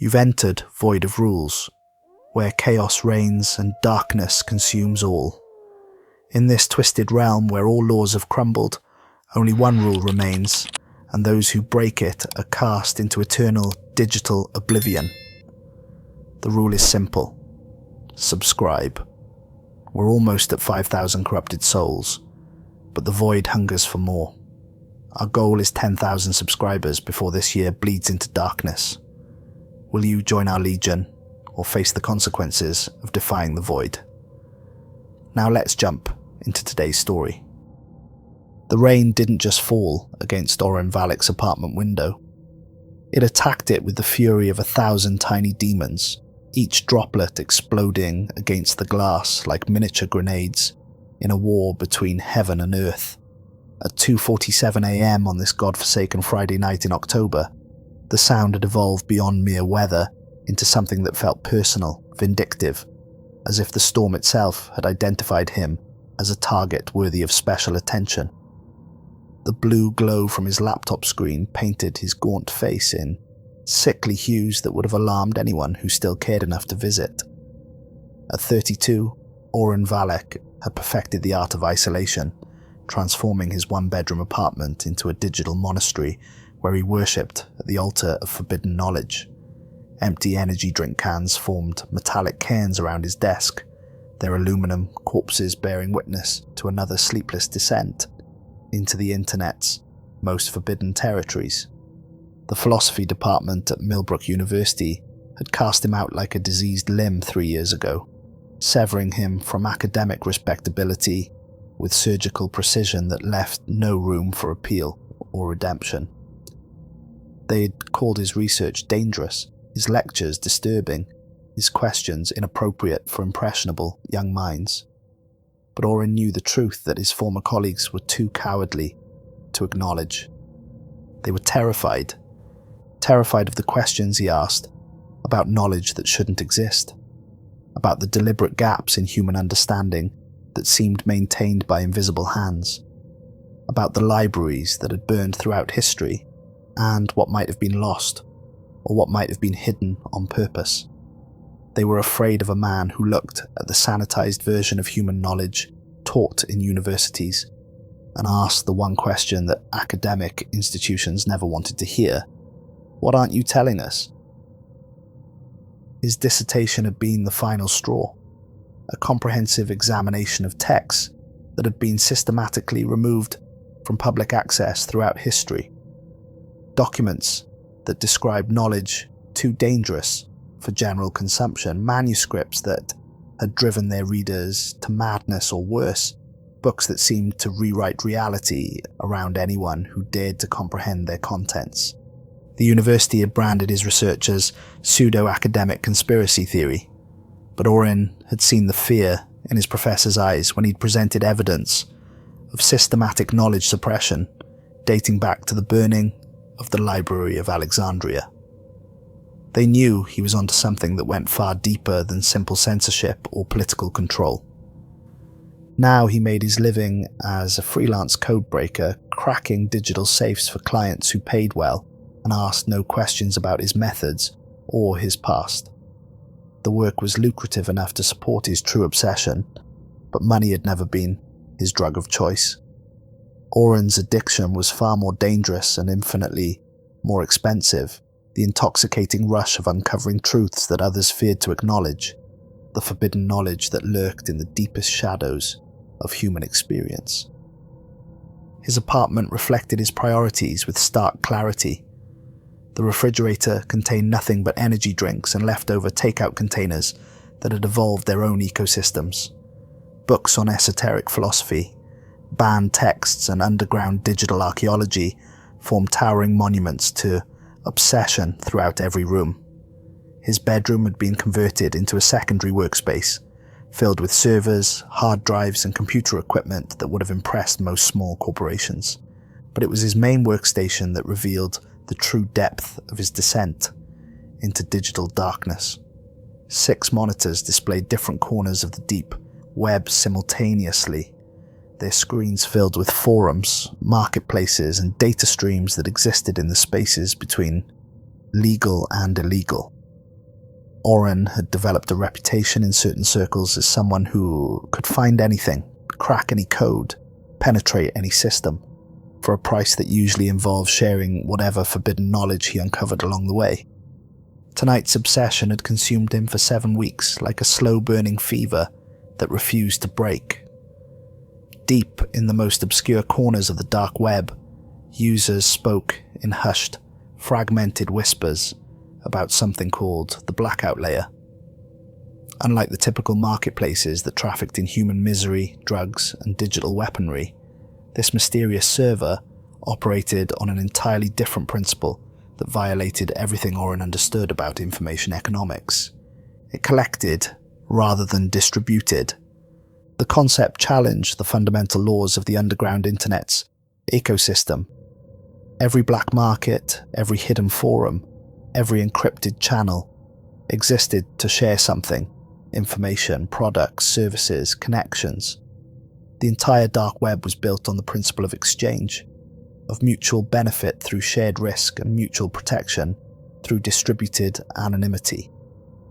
You've entered void of rules, where chaos reigns and darkness consumes all. In this twisted realm where all laws have crumbled, only one rule remains, and those who break it are cast into eternal digital oblivion. The rule is simple. Subscribe. We're almost at 5,000 corrupted souls, but the void hungers for more. Our goal is 10,000 subscribers before this year bleeds into darkness. Will you join our legion, or face the consequences of defying the void? Now let's jump into today's story. The rain didn't just fall against Oren Valeck's apartment window. It attacked it with the fury of 1,000 tiny demons, each droplet exploding against the glass like miniature grenades in a war between heaven and earth. At 2:47 AM on this godforsaken Friday night in October, the sound had evolved beyond mere weather into something that felt personal, vindictive, as if the storm itself had identified him as a target worthy of special attention. The blue glow from his laptop screen painted his gaunt face in sickly hues that would have alarmed anyone who still cared enough to visit. At 32, Oren Valeck had perfected the art of isolation, transforming his one-bedroom apartment into a digital monastery where he worshipped at the altar of forbidden knowledge. Empty energy drink cans formed metallic cairns around his desk, their aluminum corpses bearing witness to another sleepless descent into the internet's most forbidden territories. The philosophy department at Millbrook University had cast him out like a diseased limb 3 years ago, severing him from academic respectability with surgical precision that left no room for appeal or redemption. They had called his research dangerous, his lectures disturbing, his questions inappropriate for impressionable young minds. But Orin knew the truth that his former colleagues were too cowardly to acknowledge. They were terrified of the questions he asked about knowledge that shouldn't exist, about the deliberate gaps in human understanding that seemed maintained by invisible hands, about the libraries that had burned throughout history and what might have been lost or what might have been hidden on purpose. They were afraid of a man who looked at the sanitized version of human knowledge taught in universities and asked the one question that academic institutions never wanted to hear: what aren't you telling us? His dissertation had been the final straw, a comprehensive examination of texts that had been systematically removed from public access throughout history, documents that described knowledge too dangerous for general consumption, manuscripts that had driven their readers to madness or worse, books that seemed to rewrite reality around anyone who dared to comprehend their contents. The university had branded his research as pseudo-academic conspiracy theory, but Orin had seen the fear in his professor's eyes when he'd presented evidence of systematic knowledge suppression dating back to the burning of the Library of Alexandria. They knew he was onto something that went far deeper than simple censorship or political control. Now he made his living as a freelance codebreaker, cracking digital safes for clients who paid well and asked no questions about his methods or his past. The work was lucrative enough to support his true obsession, but money had never been his drug of choice. Oren's addiction was far more dangerous and infinitely more expensive, the intoxicating rush of uncovering truths that others feared to acknowledge, the forbidden knowledge that lurked in the deepest shadows of human experience. His apartment reflected his priorities with stark clarity. The refrigerator contained nothing but energy drinks and leftover takeout containers that had evolved their own ecosystems. Books on esoteric philosophy, banned texts and underground digital archaeology formed towering monuments to obsession throughout every room. His bedroom had been converted into a secondary workspace, filled with servers, hard drives and computer equipment that would have impressed most small corporations. But it was his main workstation that revealed the true depth of his descent into digital darkness. 6 monitors displayed different corners of the deep web simultaneously, their screens filled with forums, marketplaces and data streams that existed in the spaces between legal and illegal. Oren had developed a reputation in certain circles as someone who could find anything, crack any code, penetrate any system, for a price that usually involved sharing whatever forbidden knowledge he uncovered along the way. Tonight's obsession had consumed him for 7 weeks like a slow-burning fever that refused to break. Deep in the most obscure corners of the dark web, users spoke in hushed, fragmented whispers about something called the Blackout Layer. Unlike the typical marketplaces that trafficked in human misery, drugs, and digital weaponry, this mysterious server operated on an entirely different principle that violated everything Orin understood about information economics. It collected rather than distributed. The concept challenged the fundamental laws of the underground internet's ecosystem. Every black market, every hidden forum, every encrypted channel existed to share something: information, products, services, connections. The entire dark web was built on the principle of exchange, of mutual benefit through shared risk and mutual protection through distributed anonymity.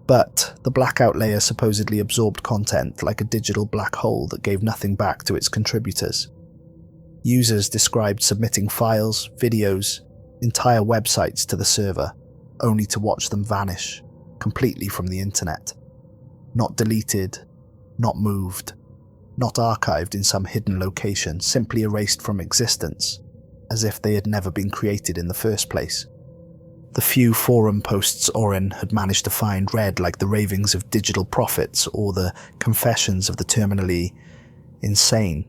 But the Blackout Layer supposedly absorbed content like a digital black hole that gave nothing back to its contributors. Users described submitting files, videos, entire websites to the server, only to watch them vanish completely from the internet. Not deleted, not moved, not archived in some hidden location, simply erased from existence, as if they had never been created in the first place. The few forum posts Orin had managed to find read like the ravings of digital prophets or the confessions of the terminally insane.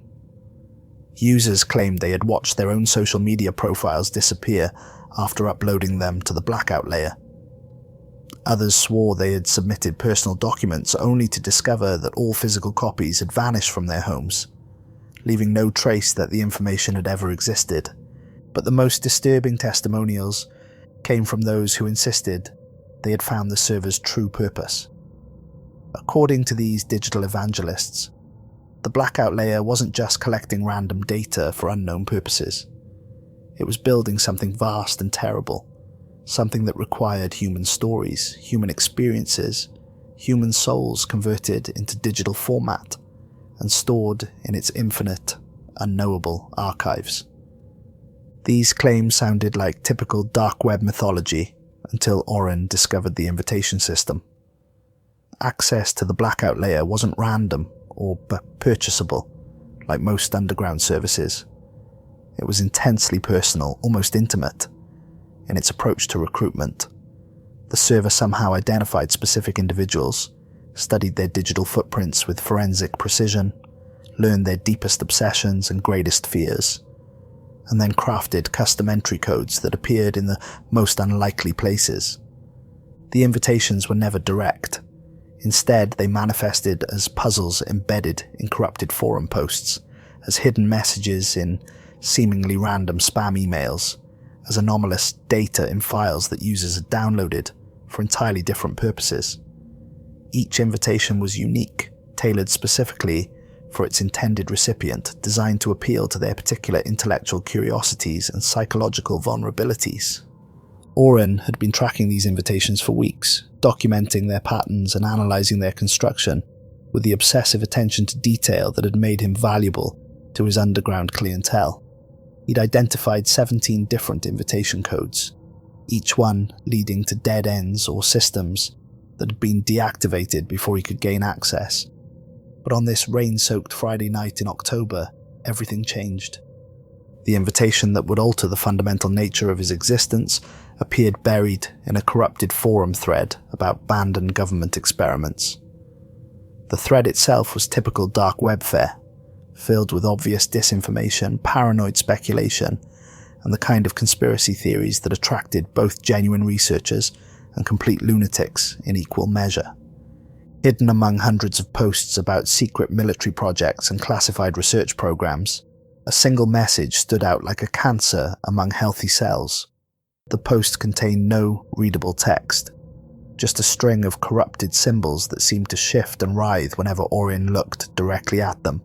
Users claimed they had watched their own social media profiles disappear after uploading them to the Blackout Layer. Others swore they had submitted personal documents only to discover that all physical copies had vanished from their homes, leaving no trace that the information had ever existed. But the most disturbing testimonials came from those who insisted they had found the server's true purpose. According to these digital evangelists, the Blackout Layer wasn't just collecting random data for unknown purposes. It was building something vast and terrible, something that required human stories, human experiences, human souls converted into digital format and stored in its infinite, unknowable archives. These claims sounded like typical dark web mythology until Orin discovered the invitation system. Access to the Blackout Layer wasn't random or purchasable like most underground services. It was intensely personal, almost intimate, in its approach to recruitment. The server somehow identified specific individuals, studied their digital footprints with forensic precision, learned their deepest obsessions and greatest fears, and then crafted custom entry codes that appeared in the most unlikely places. The invitations were never direct. Instead, they manifested as puzzles embedded in corrupted forum posts, as hidden messages in seemingly random spam emails, as anomalous data in files that users had downloaded for entirely different purposes. Each invitation was unique, tailored specifically for its intended recipient, designed to appeal to their particular intellectual curiosities and psychological vulnerabilities. Orin had been tracking these invitations for weeks, documenting their patterns and analyzing their construction with the obsessive attention to detail that had made him valuable to his underground clientele. He'd identified 17 different invitation codes, each one leading to dead ends or systems that had been deactivated before he could gain access. But on this rain-soaked Friday night in October, everything changed. The invitation that would alter the fundamental nature of his existence appeared buried in a corrupted forum thread about abandoned government experiments. The thread itself was typical dark web fare, filled with obvious disinformation, paranoid speculation, and the kind of conspiracy theories that attracted both genuine researchers and complete lunatics in equal measure. Hidden among hundreds of posts about secret military projects and classified research programs, a single message stood out like a cancer among healthy cells. The post contained no readable text, just a string of corrupted symbols that seemed to shift and writhe whenever Orin looked directly at them.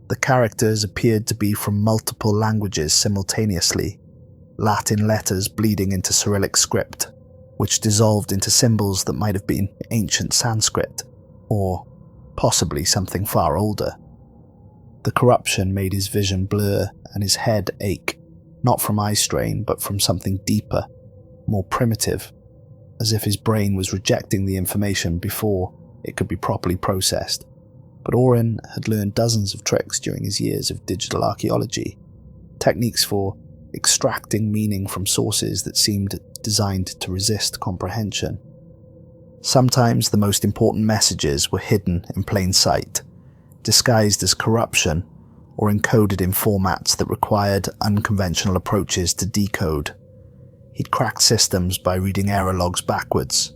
The characters appeared to be from multiple languages simultaneously, Latin letters bleeding into Cyrillic script, which dissolved into symbols that might have been ancient Sanskrit, or possibly something far older. The corruption made his vision blur and his head ache, not from eye strain, but from something deeper, more primitive, as if his brain was rejecting the information before it could be properly processed. But Orin had learned dozens of tricks during his years of digital archaeology, techniques for extracting meaning from sources that seemed designed to resist comprehension. Sometimes the most important messages were hidden in plain sight, disguised as corruption or encoded in formats that required unconventional approaches to decode. He'd cracked systems by reading error logs backwards,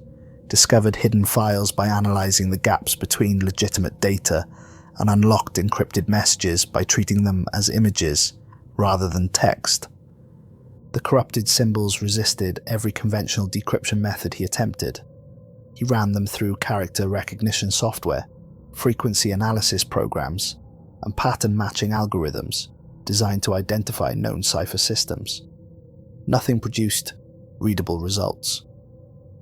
discovered hidden files by analyzing the gaps between legitimate data, and unlocked encrypted messages by treating them as images rather than text. The corrupted symbols resisted every conventional decryption method he attempted. He ran them through character recognition software, frequency analysis programs, and pattern-matching algorithms designed to identify known cipher systems. Nothing produced readable results.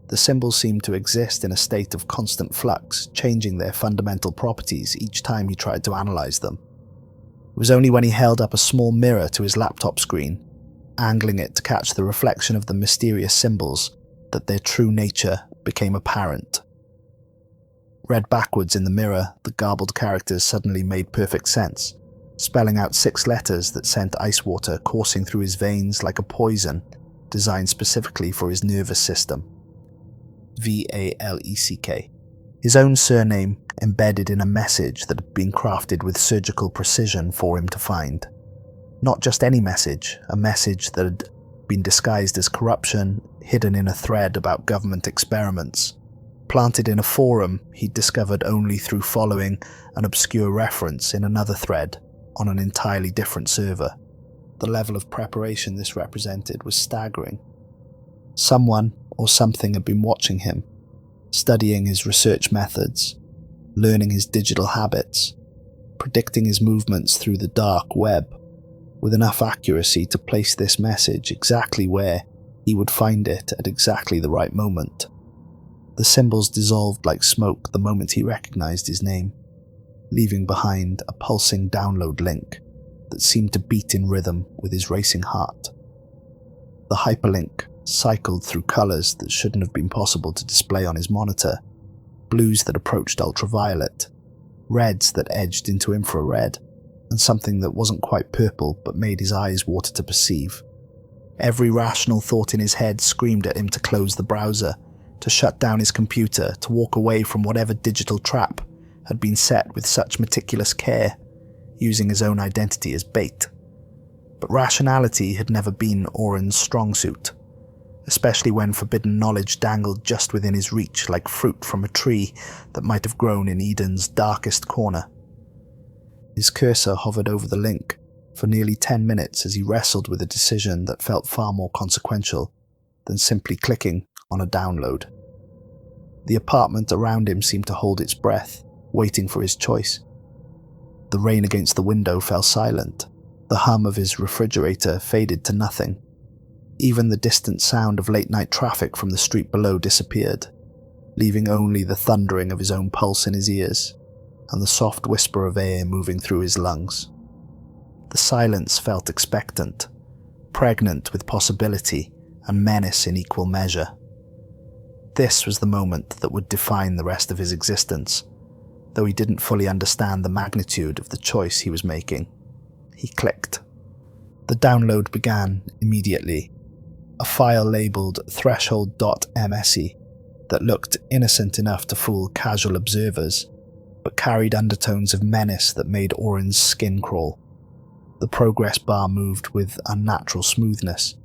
The symbols seemed to exist in a state of constant flux, changing their fundamental properties each time he tried to analyze them. It was only when he held up a small mirror to his laptop screen, angling it to catch the reflection of the mysterious symbols, that their true nature became apparent. Read backwards in the mirror, the garbled characters suddenly made perfect sense, spelling out 6 letters that sent ice water coursing through his veins like a poison designed specifically for his nervous system. Valeck. His own surname embedded in a message that had been crafted with surgical precision for him to find. Not just any message, a message that had been disguised as corruption, hidden in a thread about government experiments, planted in a forum he'd discovered only through following an obscure reference in another thread on an entirely different server. The level of preparation this represented was staggering. Someone or something had been watching him, studying his research methods, learning his digital habits, predicting his movements through the dark web, with enough accuracy to place this message exactly where he would find it at exactly the right moment. The symbols dissolved like smoke the moment he recognized his name, leaving behind a pulsing download link that seemed to beat in rhythm with his racing heart. The hyperlink cycled through colors that shouldn't have been possible to display on his monitor, blues that approached ultraviolet, reds that edged into infrared, and something that wasn't quite purple but made his eyes water to perceive. Every rational thought in his head screamed at him to close the browser, to shut down his computer, to walk away from whatever digital trap had been set with such meticulous care, using his own identity as bait. But rationality had never been Oren's strong suit, especially when forbidden knowledge dangled just within his reach like fruit from a tree that might have grown in Eden's darkest corner. His cursor hovered over the link for nearly 10 minutes as he wrestled with a decision that felt far more consequential than simply clicking on a download. The apartment around him seemed to hold its breath, waiting for his choice. The rain against the window fell silent. The hum of his refrigerator faded to nothing. Even the distant sound of late-night traffic from the street below disappeared, leaving only the thundering of his own pulse in his ears and the soft whisper of air moving through his lungs. The silence felt expectant, pregnant with possibility and menace in equal measure. This was the moment that would define the rest of his existence, though he didn't fully understand the magnitude of the choice he was making. He clicked. The download began immediately, a file labelled threshold.mse that looked innocent enough to fool casual observers, but carried undertones of menace that made Oren's skin crawl. The progress bar moved with unnatural smoothness,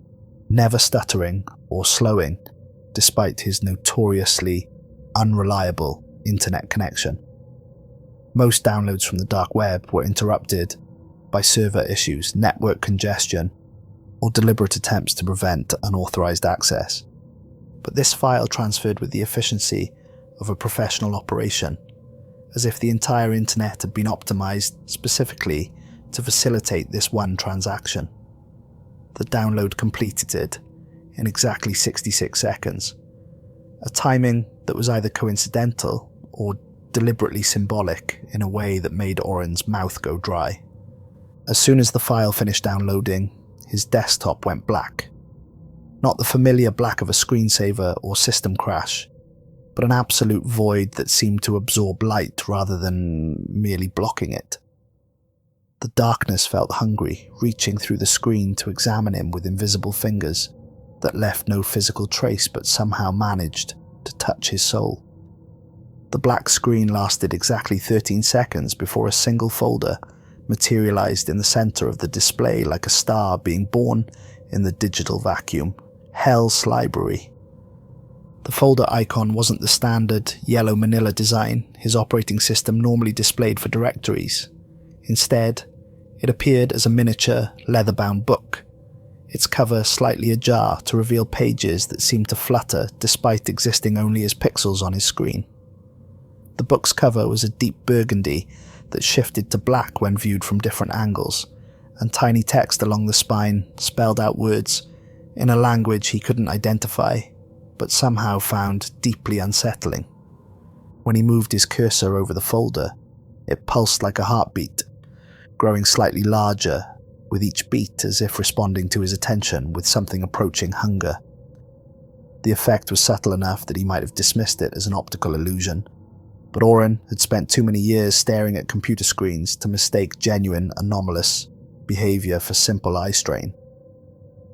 never stuttering or slowing, despite his notoriously unreliable internet connection. Most downloads from the dark web were interrupted by server issues, network congestion, or deliberate attempts to prevent unauthorized access. But this file transferred with the efficiency of a professional operation, as if the entire internet had been optimized specifically to facilitate this one transaction. The download completed in exactly 66 seconds, a timing that was either coincidental or deliberately symbolic in a way that made Oren's mouth go dry. As soon as the file finished downloading, his desktop went black. Not the familiar black of a screensaver or system crash, but an absolute void that seemed to absorb light rather than merely blocking it. The darkness felt hungry, reaching through the screen to examine him with invisible fingers that left no physical trace but somehow managed to touch his soul. The black screen lasted exactly 13 seconds before a single folder materialized in the center of the display like a star being born in the digital vacuum. Hell's Library. The folder icon wasn't the standard yellow manila design his operating system normally displayed for directories. Instead, it appeared as a miniature, leather-bound book, its cover slightly ajar to reveal pages that seemed to flutter despite existing only as pixels on his screen. The book's cover was a deep burgundy that shifted to black when viewed from different angles, and tiny text along the spine spelled out words in a language he couldn't identify, but somehow found deeply unsettling. When he moved his cursor over the folder, it pulsed like a heartbeat, growing slightly larger with each beat as if responding to his attention with something approaching hunger. The effect was subtle enough that he might have dismissed it as an optical illusion, but Oren had spent too many years staring at computer screens to mistake genuine, anomalous behavior for simple eye strain.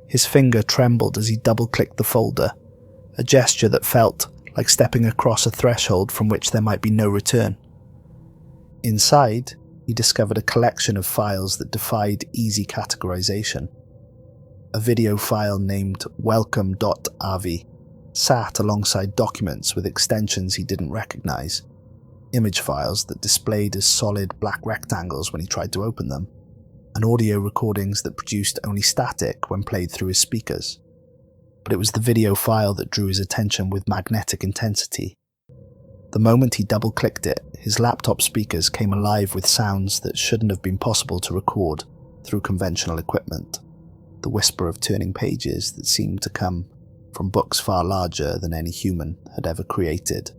His finger trembled as he double-clicked the folder, a gesture that felt like stepping across a threshold from which there might be no return. Inside, he discovered a collection of files that defied easy categorization. A video file named welcome.avi sat alongside documents with extensions he didn't recognize, image files that displayed as solid black rectangles when he tried to open them, and audio recordings that produced only static when played through his speakers. But it was the video file that drew his attention with magnetic intensity. The moment he double-clicked it, his laptop speakers came alive with sounds that shouldn't have been possible to record through conventional equipment. The whisper of turning pages that seemed to come from books far larger than any human had ever created.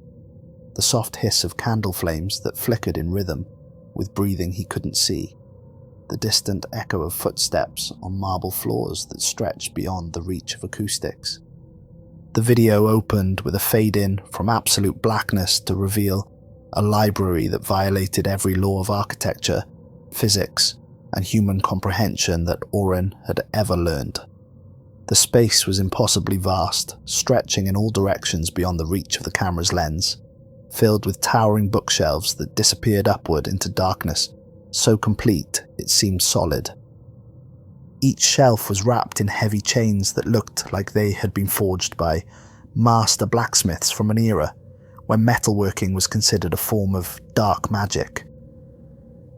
The soft hiss of candle flames that flickered in rhythm with breathing he couldn't see. The distant echo of footsteps on marble floors that stretched beyond the reach of acoustics. The video opened with a fade-in from absolute blackness to reveal a library that violated every law of architecture, physics, and human comprehension that Oren had ever learned. The space was impossibly vast, stretching in all directions beyond the reach of the camera's lens, filled with towering bookshelves that disappeared upward into darkness, so complete it seemed solid. Each shelf was wrapped in heavy chains that looked like they had been forged by master blacksmiths from an era when metalworking was considered a form of dark magic.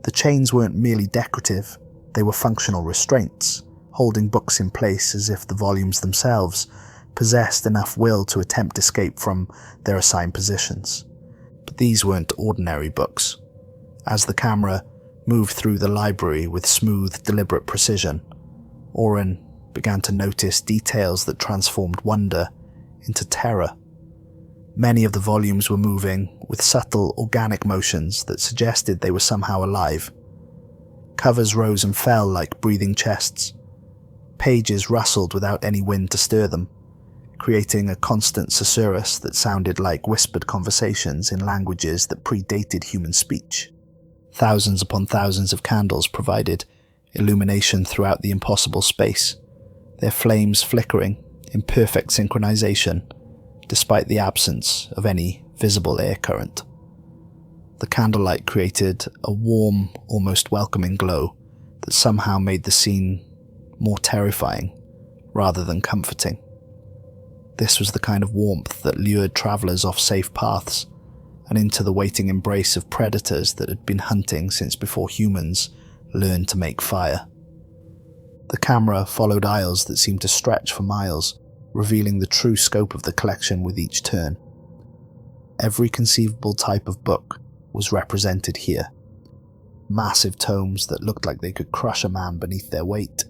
The chains weren't merely decorative, they were functional restraints, holding books in place as if the volumes themselves possessed enough will to attempt escape from their assigned positions. But these weren't ordinary books. As the camera moved through the library with smooth, deliberate precision, Oren began to notice details that transformed wonder into terror. Many of the volumes were moving with subtle, organic motions that suggested they were somehow alive. Covers rose and fell like breathing chests. Pages rustled without any wind to stir them, creating a constant susurrus that sounded like whispered conversations in languages that predated human speech. Thousands upon thousands of candles provided illumination throughout the impossible space, their flames flickering in perfect synchronization, despite the absence of any visible air current. The candlelight created a warm, almost welcoming glow that somehow made the scene more terrifying rather than comforting. This was the kind of warmth that lured travelers off safe paths and into the waiting embrace of predators that had been hunting since before humans learned to make fire. The camera followed aisles that seemed to stretch for miles, revealing the true scope of the collection with each turn. Every conceivable type of book was represented here. Massive tomes that looked like they could crush a man beneath their weight.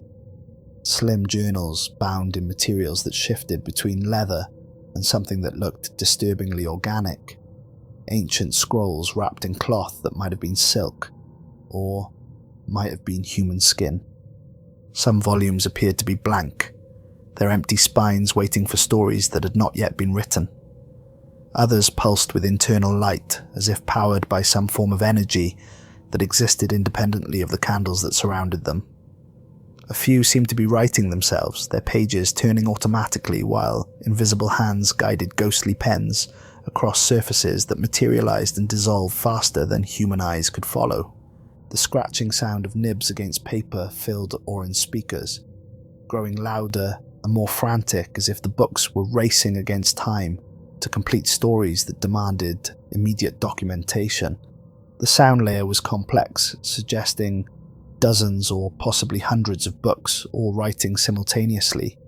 Slim journals bound in materials that shifted between leather and something that looked disturbingly organic. Ancient scrolls wrapped in cloth that might have been silk, or might have been human skin. Some volumes appeared to be blank, their empty spines waiting for stories that had not yet been written. Others pulsed with internal light, as if powered by some form of energy that existed independently of the candles that surrounded them. A few seemed to be writing themselves, their pages turning automatically while invisible hands guided ghostly pens across surfaces that materialized and dissolved faster than human eyes could follow. The scratching sound of nibs against paper filled Oren's speakers, growing louder and more frantic as if the books were racing against time to complete stories that demanded immediate documentation. The sound layer was complex, suggesting dozens or possibly hundreds of books all writing simultaneously,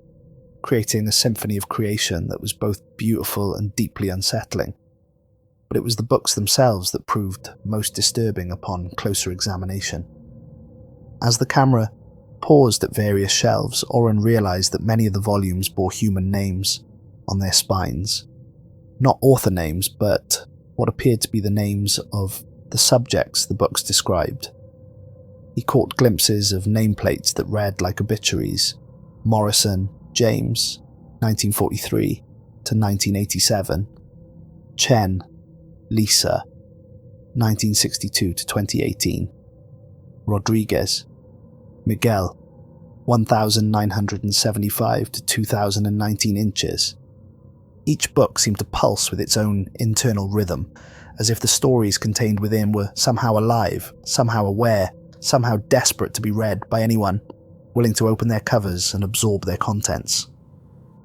creating a symphony of creation that was both beautiful and deeply unsettling. But it was the books themselves that proved most disturbing upon closer examination. As the camera paused at various shelves, Oren realized that many of the volumes bore human names on their spines. Not author names, but what appeared to be the names of the subjects the books described. He caught glimpses of nameplates that read like obituaries: Morrison, James, 1943 to 1987, Chen, Lisa, 1962 to 2018, Rodriguez, Miguel, 1975 to 2019 inches. Each book seemed to pulse with its own internal rhythm, as if the stories contained within were somehow alive, somehow aware, somehow desperate to be read by anyone willing to open their covers and absorb their contents.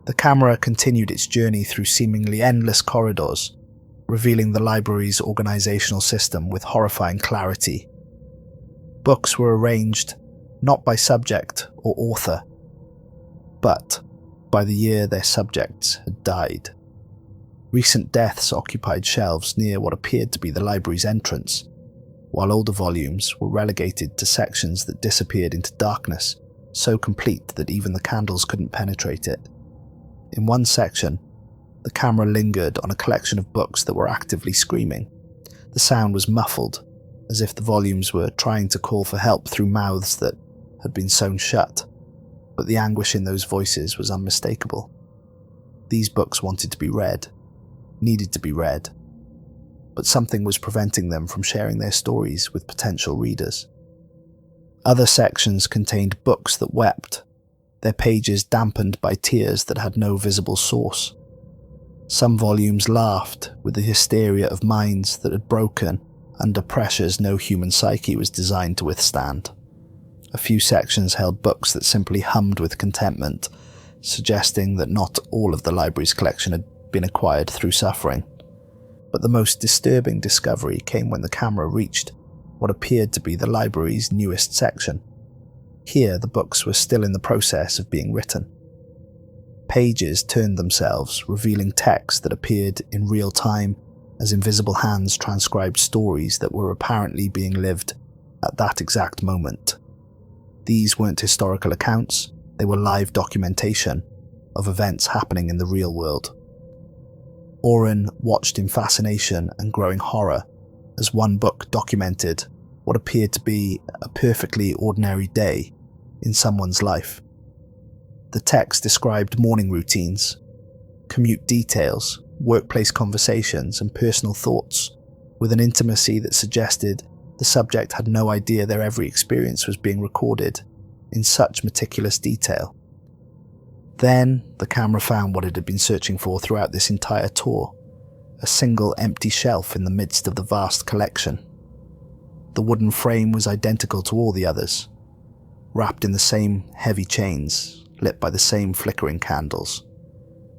The camera continued its journey through seemingly endless corridors, revealing the library's organizational system with horrifying clarity. Books were arranged not by subject or author, but by the year their subjects had died. Recent deaths occupied shelves near what appeared to be the library's entrance, while older volumes were relegated to sections that disappeared into darkness, so complete that even the candles couldn't penetrate it. In one section, the camera lingered on a collection of books that were actively screaming. The sound was muffled, as if the volumes were trying to call for help through mouths that had been sewn shut, but the anguish in those voices was unmistakable. These books wanted to be read, needed to be read, but something was preventing them from sharing their stories with potential readers. Other sections contained books that wept, their pages dampened by tears that had no visible source. Some volumes laughed with the hysteria of minds that had broken under pressures no human psyche was designed to withstand. A few sections held books that simply hummed with contentment, suggesting that not all of the library's collection had been acquired through suffering. But the most disturbing discovery came when the camera reached what appeared to be the library's newest section. Here, the books were still in the process of being written. Pages turned themselves, revealing text that appeared in real time as invisible hands transcribed stories that were apparently being lived at that exact moment. These weren't historical accounts, they were live documentation of events happening in the real world. Oren watched in fascination and growing horror as one book documented what appeared to be a perfectly ordinary day in someone's life. The text described morning routines, commute details, workplace conversations, and personal thoughts with an intimacy that suggested the subject had no idea their every experience was being recorded in such meticulous detail. Then the camera found what it had been searching for throughout this entire tour, a single empty shelf in the midst of the vast collection. The wooden frame was identical to all the others, wrapped in the same heavy chains, lit by the same flickering candles.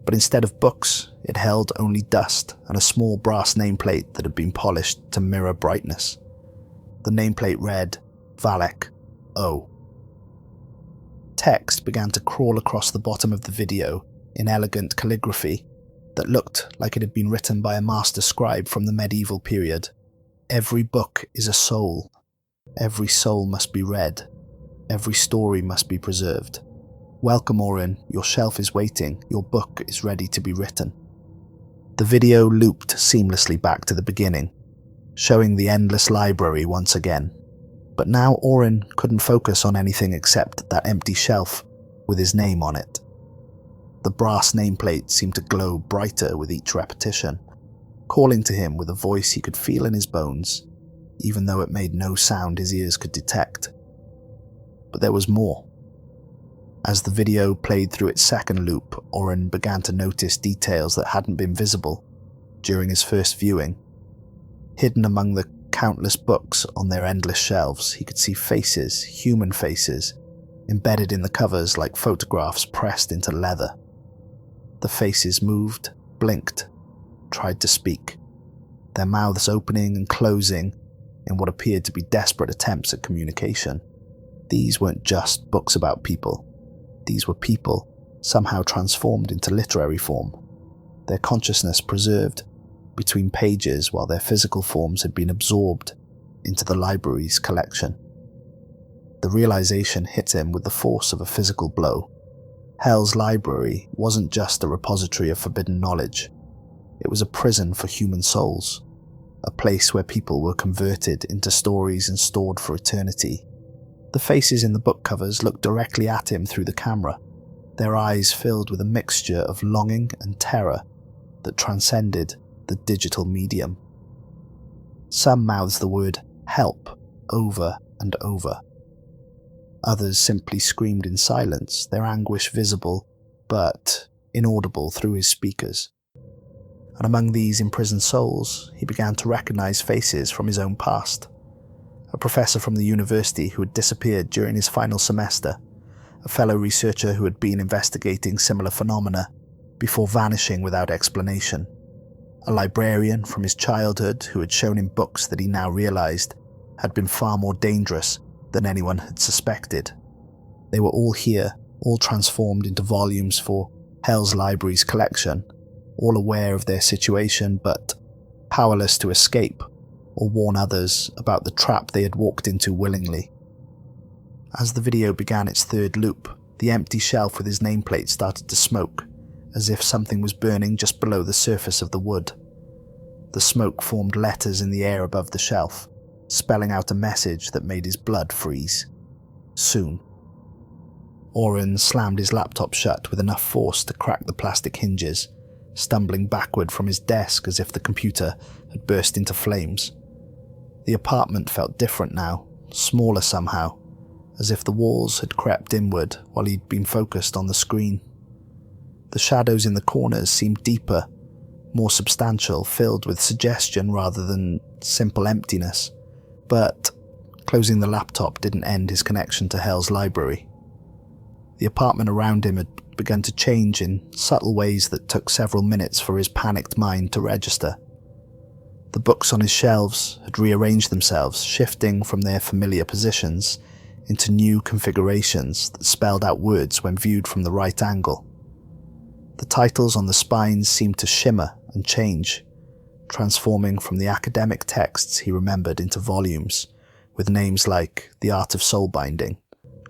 But instead of books, it held only dust and a small brass nameplate that had been polished to mirror brightness. The nameplate read, Valick, O. Text began to crawl across the bottom of the video in elegant calligraphy that looked like it had been written by a master scribe from the medieval period. Every book is a soul. Every soul must be read. Every story must be preserved. Welcome, Orin. Your shelf is waiting. Your book is ready to be written. The video looped seamlessly back to the beginning, showing the endless library once again. But now Orin couldn't focus on anything except that empty shelf with his name on it. The brass nameplate seemed to glow brighter with each repetition, calling to him with a voice he could feel in his bones, even though it made no sound his ears could detect. But there was more. As the video played through its second loop, Orin began to notice details that hadn't been visible during his first viewing. Hidden among the countless books on their endless shelves, he could see faces, human faces, embedded in the covers like photographs pressed into leather. The faces moved, blinked, tried to speak, their mouths opening and closing in what appeared to be desperate attempts at communication. These weren't just books about people. These were people, somehow transformed into literary form, their consciousness preserved between pages while their physical forms had been absorbed into the library's collection. The realization hit him with the force of a physical blow. Hell's library wasn't just a repository of forbidden knowledge. It was a prison for human souls, a place where people were converted into stories and stored for eternity. The faces in the book covers looked directly at him through the camera, their eyes filled with a mixture of longing and terror that transcended the digital medium. Some mouthed the word "help" over and over. Others simply screamed in silence, their anguish visible but inaudible through his speakers. And among these imprisoned souls, he began to recognize faces from his own past. A professor from the university who had disappeared during his final semester, a fellow researcher who had been investigating similar phenomena before vanishing without explanation, a librarian from his childhood who had shown him books that he now realized had been far more dangerous than anyone had suspected. They were all here, all transformed into volumes for Hell's Library's collection, all aware of their situation but powerless to escape or warn others about the trap they had walked into willingly. As the video began its third loop, the empty shelf with his nameplate started to smoke, as if something was burning just below the surface of the wood. The smoke formed letters in the air above the shelf, spelling out a message that made his blood freeze. Soon. Orin slammed his laptop shut with enough force to crack the plastic hinges, stumbling backward from his desk as if the computer had burst into flames. The apartment felt different now, smaller somehow, as if the walls had crept inward while he'd been focused on the screen. The shadows in the corners seemed deeper, more substantial, filled with suggestion rather than simple emptiness. But closing the laptop didn't end his connection to Hell's library. The apartment around him had begun to change in subtle ways that took several minutes for his panicked mind to register. The books on his shelves had rearranged themselves, shifting from their familiar positions into new configurations that spelled out words when viewed from the right angle. The titles on the spines seemed to shimmer and change, transforming from the academic texts he remembered into volumes, with names like The Art of Soul Binding,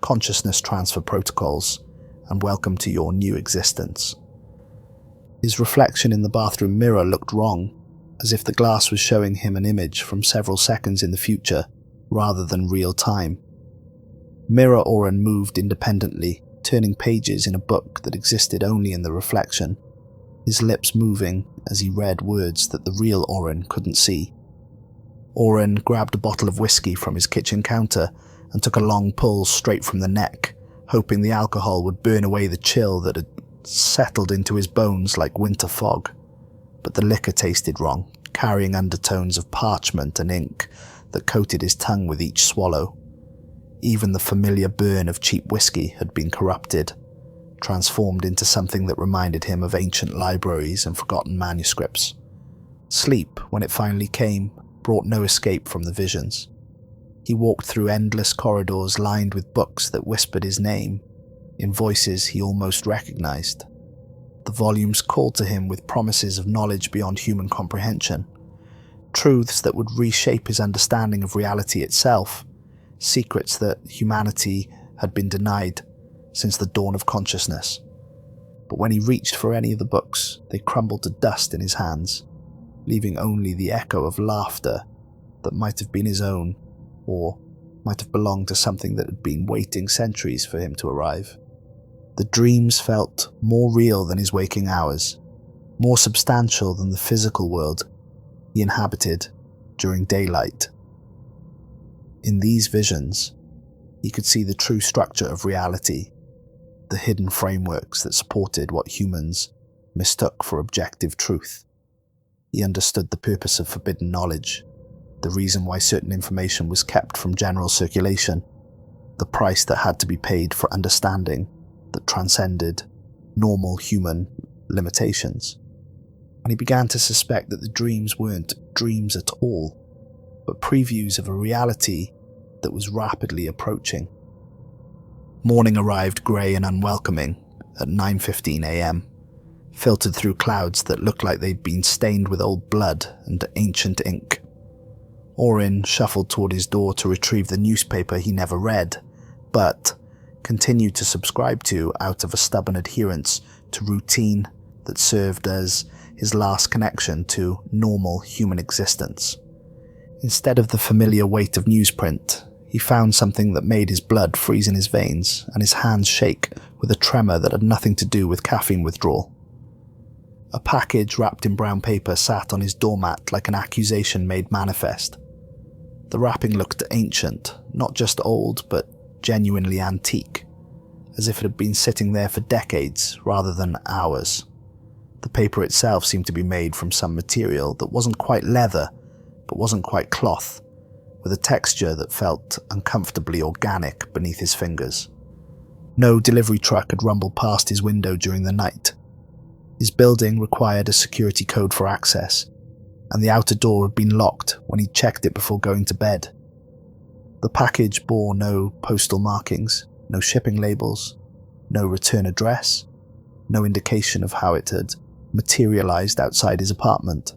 Consciousness Transfer Protocols, and Welcome to Your New Existence. His reflection in the bathroom mirror looked wrong, as if the glass was showing him an image from several seconds in the future, rather than real time. Mirror Orin moved independently, turning pages in a book that existed only in the reflection, his lips moving as he read words that the real Orin couldn't see. Orin grabbed a bottle of whiskey from his kitchen counter and took a long pull straight from the neck, hoping the alcohol would burn away the chill that had settled into his bones like winter fog. But the liquor tasted wrong, carrying undertones of parchment and ink that coated his tongue with each swallow. Even the familiar burn of cheap whiskey had been corrupted, transformed into something that reminded him of ancient libraries and forgotten manuscripts. Sleep, when it finally came, brought no escape from the visions. He walked through endless corridors lined with books that whispered his name, in voices he almost recognized. The volumes called to him with promises of knowledge beyond human comprehension, truths that would reshape his understanding of reality itself, secrets that humanity had been denied since the dawn of consciousness. but when he reached for any of the books, they crumbled to dust in his hands, leaving only the echo of laughter that might have been his own, or might have belonged to something that had been waiting centuries for him to arrive. The dreams felt more real than his waking hours, more substantial than the physical world he inhabited during daylight. In these visions, he could see the true structure of reality, the hidden frameworks that supported what humans mistook for objective truth. He understood the purpose of forbidden knowledge, the reason why certain information was kept from general circulation, the price that had to be paid for understanding that transcended normal human limitations. And he began to suspect that the dreams weren't dreams at all, but previews of a reality that was rapidly approaching. Morning arrived grey and unwelcoming at 9:15 a.m, filtered through clouds that looked like they'd been stained with old blood and ancient ink. Orin shuffled toward his door to retrieve the newspaper he never read, but continued to subscribe to out of a stubborn adherence to routine that served as his last connection to normal human existence. Instead of the familiar weight of newsprint, he found something that made his blood freeze in his veins and his hands shake with a tremor that had nothing to do with caffeine withdrawal. A package wrapped in brown paper sat on his doormat like an accusation made manifest. The wrapping looked ancient, not just old, but genuinely antique, as if it had been sitting there for decades rather than hours. The paper itself seemed to be made from some material that wasn't quite leather, but wasn't quite cloth, with a texture that felt uncomfortably organic beneath his fingers. No delivery truck had rumbled past his window during the night. His building required a security code for access, and the outer door had been locked when he checked it before going to bed. The package bore no postal markings, no shipping labels, no return address, no indication of how it had materialized outside his apartment.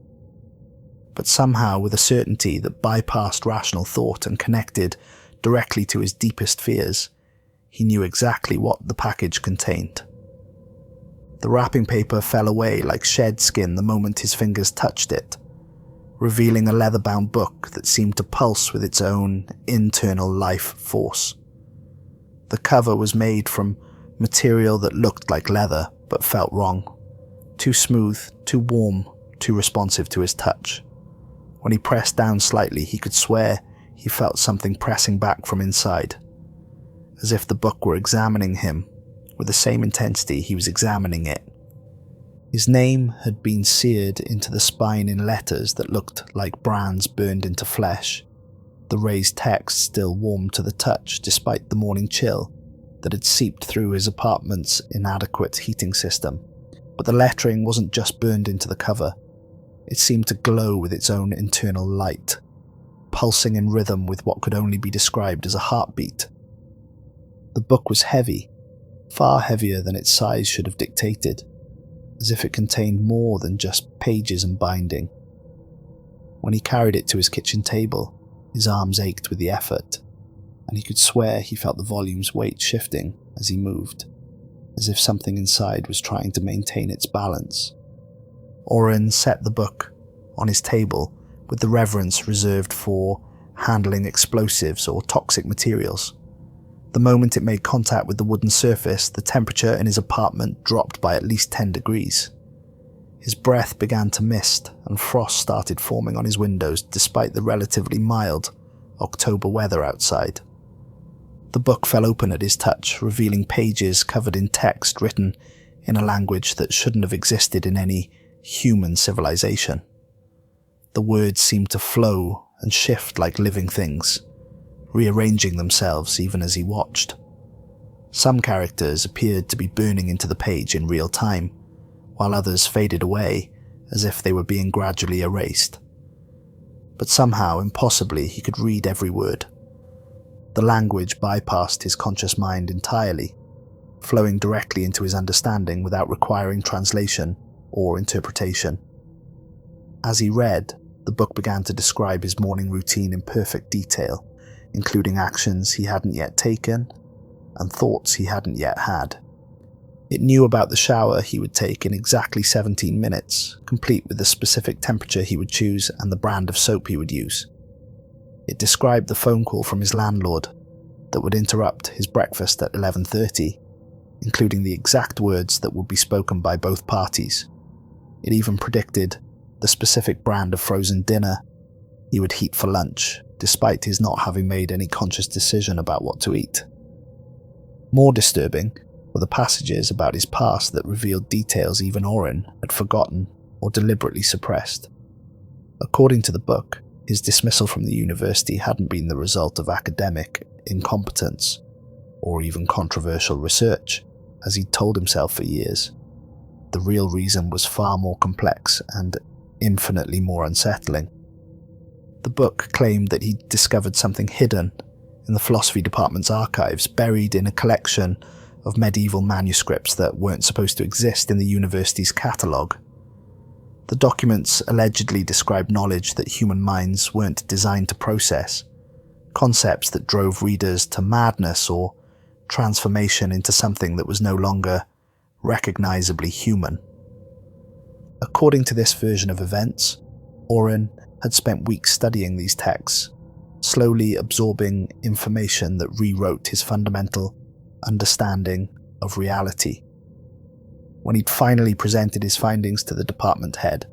But somehow, with a certainty that bypassed rational thought and connected directly to his deepest fears, he knew exactly what the package contained. The wrapping paper fell away like shed skin the moment his fingers touched it, revealing a leather-bound book that seemed to pulse with its own internal life force. The cover was made from material that looked like leather but felt wrong. Too smooth, too warm, too responsive to his touch. When he pressed down slightly, he could swear he felt something pressing back from inside, as if the book were examining him with the same intensity he was examining it. His name had been seared into the spine in letters that looked like brands burned into flesh, the raised text still warm to the touch despite the morning chill that had seeped through his apartment's inadequate heating system. But the lettering wasn't just burned into the cover. It seemed to glow with its own internal light, pulsing in rhythm with what could only be described as a heartbeat. The book was heavy, far heavier than its size should have dictated, as if it contained more than just pages and binding. When he carried it to his kitchen table, his arms ached with the effort, and he could swear he felt the volume's weight shifting as he moved, as if something inside was trying to maintain its balance. Oren set the book on his table with the reverence reserved for handling explosives or toxic materials. The moment it made contact with the wooden surface, the temperature in his apartment dropped by at least 10 degrees. His breath began to mist, and frost started forming on his windows despite the relatively mild October weather outside. The book fell open at his touch, revealing pages covered in text written in a language that shouldn't have existed in any human civilization. The words seemed to flow and shift like living things, rearranging themselves even as he watched. Some characters appeared to be burning into the page in real time, while others faded away as if they were being gradually erased. But somehow, impossibly, he could read every word. The language bypassed his conscious mind entirely, flowing directly into his understanding without requiring translation or interpretation. As he read, the book began to describe his morning routine in perfect detail, including actions he hadn't yet taken and thoughts he hadn't yet had. It knew about the shower he would take in exactly 17 minutes, complete with the specific temperature he would choose and the brand of soap he would use. It described the phone call from his landlord that would interrupt his breakfast at 11:30, including the exact words that would be spoken by both parties. It even predicted the specific brand of frozen dinner he would heat for lunch, despite his not having made any conscious decision about what to eat. More disturbing were the passages about his past that revealed details even Orin had forgotten or deliberately suppressed. According to the book, his dismissal from the university hadn't been the result of academic incompetence or even controversial research, as he'd told himself for years. The real reason was far more complex and infinitely more unsettling. The book claimed that he'd discovered something hidden in the philosophy department's archives, buried in a collection of medieval manuscripts that weren't supposed to exist in the university's catalogue. The documents allegedly described knowledge that human minds weren't designed to process, concepts that drove readers to madness or transformation into something that was no longer recognizably human. According to this version of events, Orin had spent weeks studying these texts, slowly absorbing information that rewrote his fundamental understanding of reality. When he'd finally presented his findings to the department head,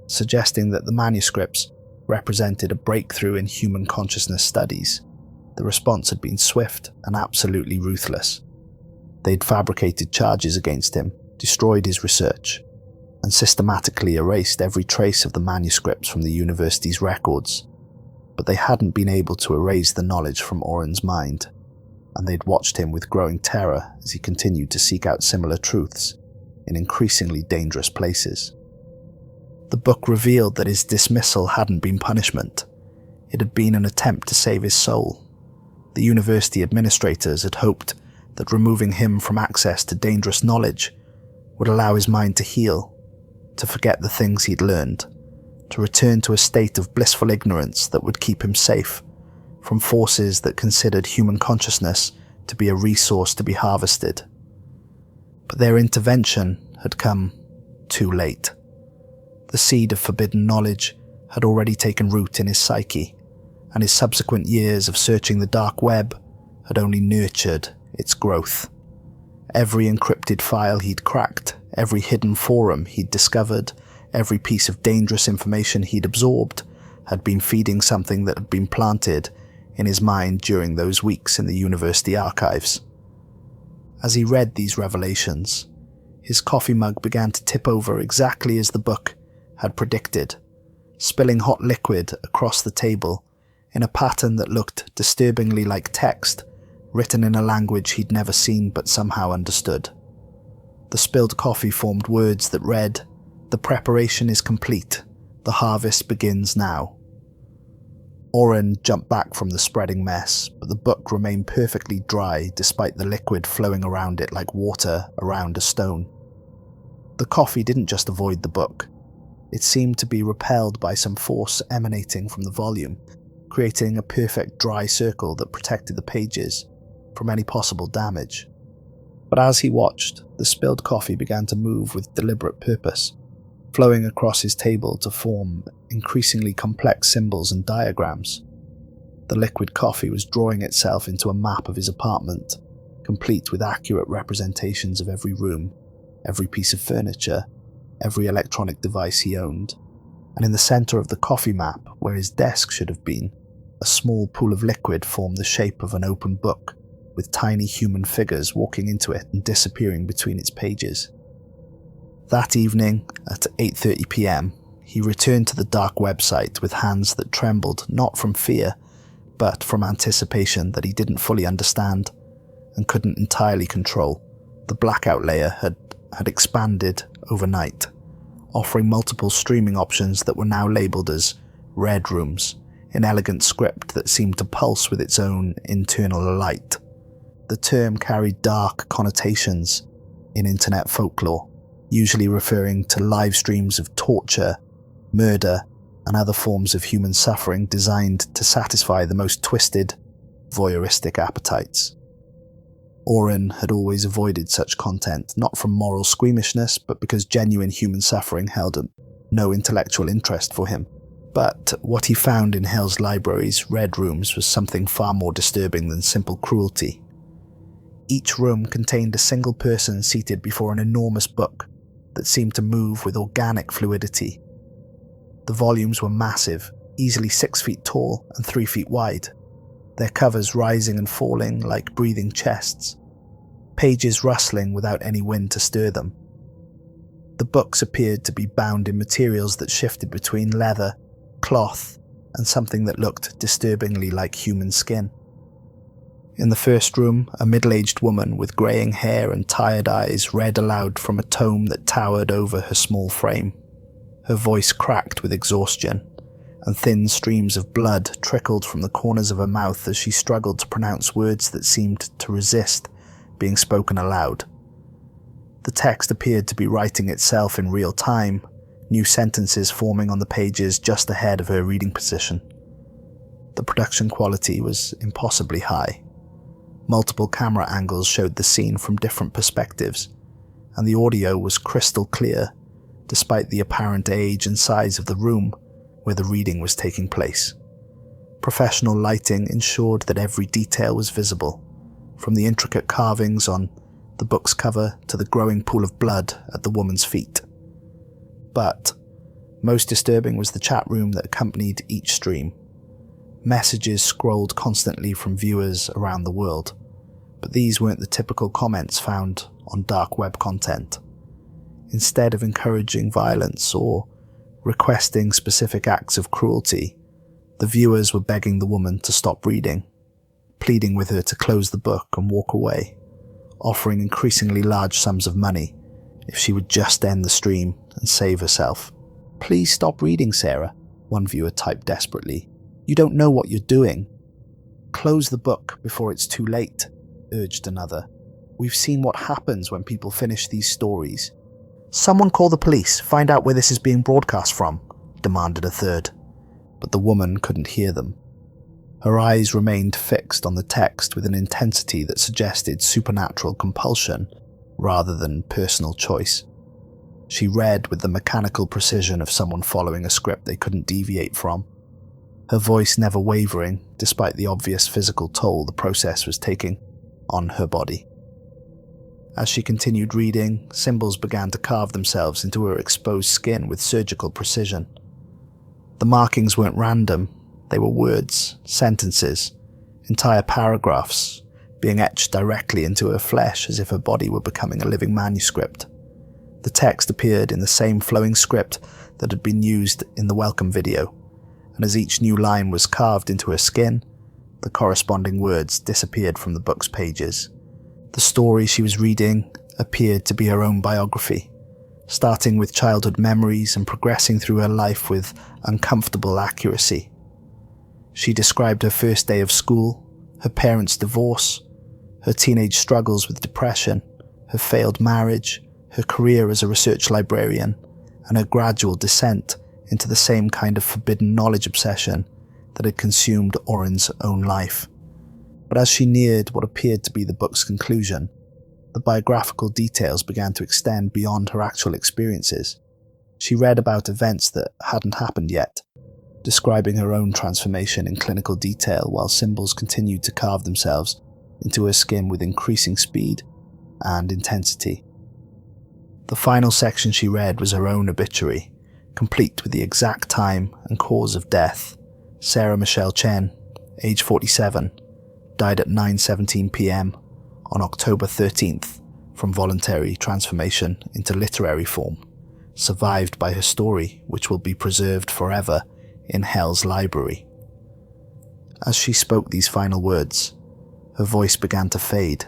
suggesting that the manuscripts represented a breakthrough in human consciousness studies, the response had been swift and absolutely ruthless. They'd fabricated charges against him, destroyed his research, and systematically erased every trace of the manuscripts from the university's records. But they hadn't been able to erase the knowledge from Orin's mind, and they'd watched him with growing terror as he continued to seek out similar truths in increasingly dangerous places. The book revealed that his dismissal hadn't been punishment. It had been an attempt to save his soul. The university administrators had hoped that removing him from access to dangerous knowledge would allow his mind to heal, to forget the things he'd learned, to return to a state of blissful ignorance that would keep him safe from forces that considered human consciousness to be a resource to be harvested. But their intervention had come too late. The seed of forbidden knowledge had already taken root in his psyche, and his subsequent years of searching the dark web had only nurtured its growth. Every encrypted file he'd cracked, every hidden forum he'd discovered, every piece of dangerous information he'd absorbed had been feeding something that had been planted in his mind during those weeks in the university archives. As he read these revelations, his coffee mug began to tip over exactly as the book had predicted, spilling hot liquid across the table in a pattern that looked disturbingly like text written in a language he'd never seen but somehow understood. The spilled coffee formed words that read, "The preparation is complete. The harvest begins now." Oren jumped back from the spreading mess, but the book remained perfectly dry despite the liquid flowing around it like water around a stone. The coffee didn't just avoid the book. It seemed to be repelled by some force emanating from the volume, creating a perfect dry circle that protected the pages from any possible damage. But as he watched, the spilled coffee began to move with deliberate purpose, flowing across his table to form increasingly complex symbols and diagrams. The liquid coffee was drawing itself into a map of his apartment, complete with accurate representations of every room, every piece of furniture, every electronic device he owned. And in the center of the coffee map, where his desk should have been, a small pool of liquid formed the shape of an open book, with tiny human figures walking into it and disappearing between its pages. That evening, at 8:30 p.m, he returned to the dark website with hands that trembled not from fear, but from anticipation that he didn't fully understand and couldn't entirely control. The Blackout Layer had expanded overnight, offering multiple streaming options that were now labelled as Red Rooms, in elegant script that seemed to pulse with its own internal light. The term carried dark connotations in internet folklore, usually referring to live streams of torture, murder, and other forms of human suffering designed to satisfy the most twisted, voyeuristic appetites. Orin had always avoided such content, not from moral squeamishness, but because genuine human suffering held no intellectual interest for him. But what he found in Hell's Library's Red Rooms was something far more disturbing than simple cruelty. Each room contained a single person seated before an enormous book that seemed to move with organic fluidity. The volumes were massive, easily 6 feet tall and 3 feet wide, their covers rising and falling like breathing chests, pages rustling without any wind to stir them. The books appeared to be bound in materials that shifted between leather, cloth, and something that looked disturbingly like human skin. In the first room, a middle-aged woman with greying hair and tired eyes read aloud from a tome that towered over her small frame. Her voice cracked with exhaustion, and thin streams of blood trickled from the corners of her mouth as she struggled to pronounce words that seemed to resist being spoken aloud. The text appeared to be writing itself in real time, new sentences forming on the pages just ahead of her reading position. The production quality was impossibly high. Multiple camera angles showed the scene from different perspectives, and the audio was crystal clear, despite the apparent age and size of the room where the reading was taking place. Professional lighting ensured that every detail was visible, from the intricate carvings on the book's cover to the growing pool of blood at the woman's feet. But most disturbing was the chat room that accompanied each stream. Messages scrolled constantly from viewers around the world, but these weren't the typical comments found on dark web content. Instead of encouraging violence or requesting specific acts of cruelty, the viewers were begging the woman to stop reading, pleading with her to close the book and walk away, offering increasingly large sums of money if she would just end the stream and save herself. "Please stop reading, Sarah," one viewer typed desperately. "You don't know what you're doing." "Close the book before it's too late," urged another. "We've seen what happens when people finish these stories." "Someone call the police, find out where this is being broadcast from," demanded a third. But the woman couldn't hear them. Her eyes remained fixed on the text with an intensity that suggested supernatural compulsion rather than personal choice. She read with the mechanical precision of someone following a script they couldn't deviate from, her voice never wavering despite the obvious physical toll the process was taking on her body. As she continued reading, symbols began to carve themselves into her exposed skin with surgical precision. The markings weren't random, they were words, sentences, entire paragraphs being etched directly into her flesh as if her body were becoming a living manuscript. The text appeared in the same flowing script that had been used in the welcome video, and as each new line was carved into her skin, the corresponding words disappeared from the book's pages. The story she was reading appeared to be her own biography, starting with childhood memories and progressing through her life with uncomfortable accuracy. She described her first day of school, her parents' divorce, her teenage struggles with depression, her failed marriage, her career as a research librarian, and her gradual descent into the same kind of forbidden knowledge obsession that had consumed Oren's own life. But as she neared what appeared to be the book's conclusion, the biographical details began to extend beyond her actual experiences. She read about events that hadn't happened yet, describing her own transformation in clinical detail while symbols continued to carve themselves into her skin with increasing speed and intensity. The final section she read was her own obituary, complete with the exact time and cause of death. Sarah Michelle Chen, age 47, died at 9:17 p.m. on October 13th from voluntary transformation into literary form, survived by her story, which will be preserved forever in Hell's Library. As she spoke these final words, her voice began to fade,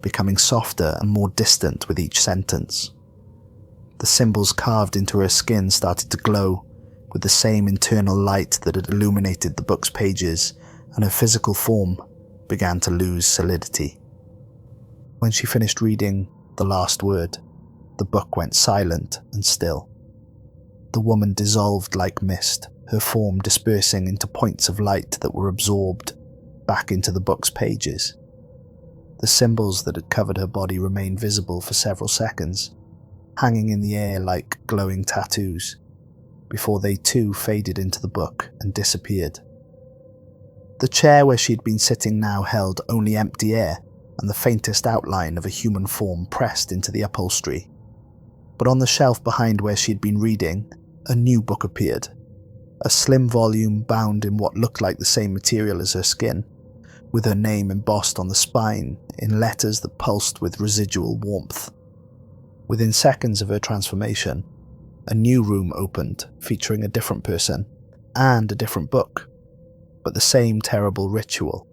becoming softer and more distant with each sentence. The symbols carved into her skin started to glow with the same internal light that had illuminated the book's pages, and her physical form began to lose solidity. When she finished reading the last word, the book went silent and still. The woman dissolved like mist, her form dispersing into points of light that were absorbed back into the book's pages. The symbols that had covered her body remained visible for several seconds, hanging in the air like glowing tattoos, before they too faded into the book and disappeared. The chair where she had been sitting now held only empty air and the faintest outline of a human form pressed into the upholstery. But on the shelf behind where she had been reading, a new book appeared, a slim volume bound in what looked like the same material as her skin, with her name embossed on the spine in letters that pulsed with residual warmth. Within seconds of her transformation, a new room opened featuring a different person and a different book, but the same terrible ritual.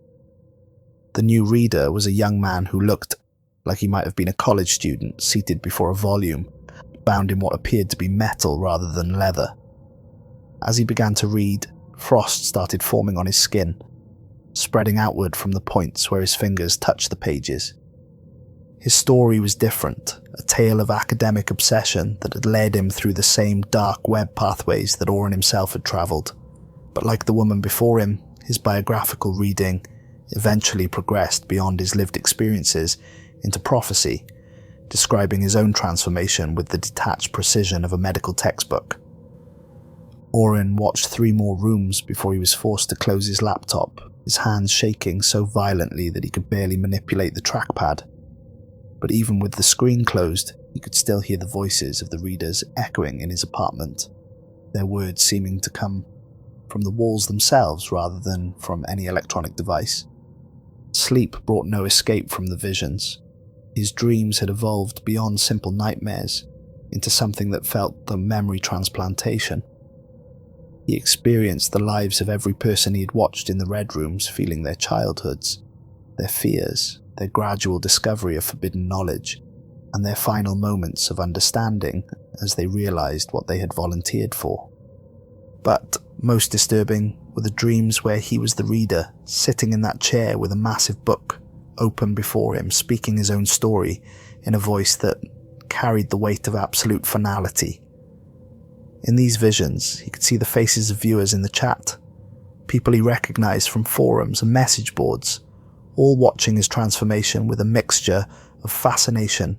The new reader was a young man who looked like he might have been a college student seated before a volume, bound in what appeared to be metal rather than leather. As he began to read, frost started forming on his skin, spreading outward from the points where his fingers touched the pages. His story was different, a tale of academic obsession that had led him through the same dark web pathways that Orin himself had travelled. But like the woman before him, his biographical reading eventually progressed beyond his lived experiences into prophecy, describing his own transformation with the detached precision of a medical textbook. Orin watched 3 more rooms before he was forced to close his laptop, his hands shaking so violently that he could barely manipulate the trackpad. But even with the screen closed, he could still hear the voices of the readers echoing in his apartment, their words seeming to come from the walls themselves rather than from any electronic device. Sleep brought no escape from the visions. His dreams had evolved beyond simple nightmares into something that felt like memory transplantation. He experienced the lives of every person he had watched in the Red Rooms, feeling their childhoods, their fears, their gradual discovery of forbidden knowledge, and their final moments of understanding as they realized what they had volunteered for. But most disturbing were the dreams where he was the reader, sitting in that chair with a massive book open before him, speaking his own story in a voice that carried the weight of absolute finality. In these visions, he could see the faces of viewers in the chat, people he recognized from forums and message boards, all watching his transformation with a mixture of fascination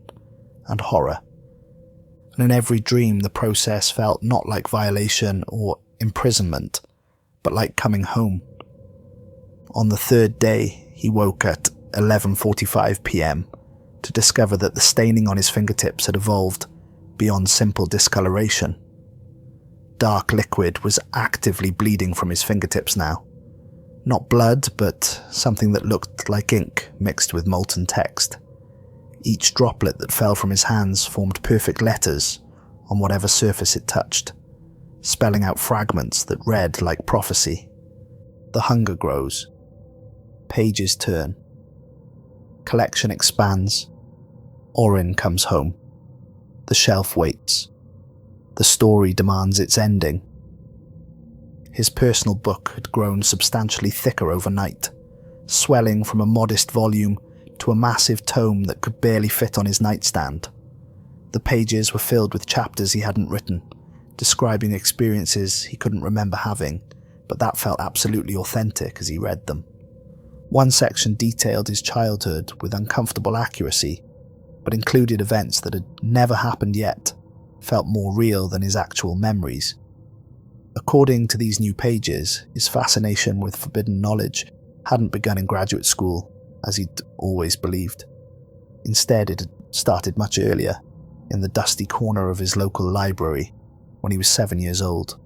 and horror. And in every dream, the process felt not like violation or imprisonment, but like coming home. On the 3rd day, he woke at 11:45 p.m. to discover that the staining on his fingertips had evolved beyond simple discoloration. Dark liquid was actively bleeding from his fingertips now. Not blood, but something that looked like ink mixed with molten text. Each droplet that fell from his hands formed perfect letters on whatever surface it touched, spelling out fragments that read like prophecy. The hunger grows. Pages turn. Collection expands. Orin comes home. The shelf waits. The story demands its ending. His personal book had grown substantially thicker overnight, swelling from a modest volume to a massive tome that could barely fit on his nightstand. The pages were filled with chapters he hadn't written, describing experiences he couldn't remember having, but that felt absolutely authentic as he read them. One section detailed his childhood with uncomfortable accuracy, but included events that had never happened yet, felt more real than his actual memories. According to these new pages, his fascination with forbidden knowledge hadn't begun in graduate school, as he'd always believed. Instead, it had started much earlier, in the dusty corner of his local library, when he was 7 years old.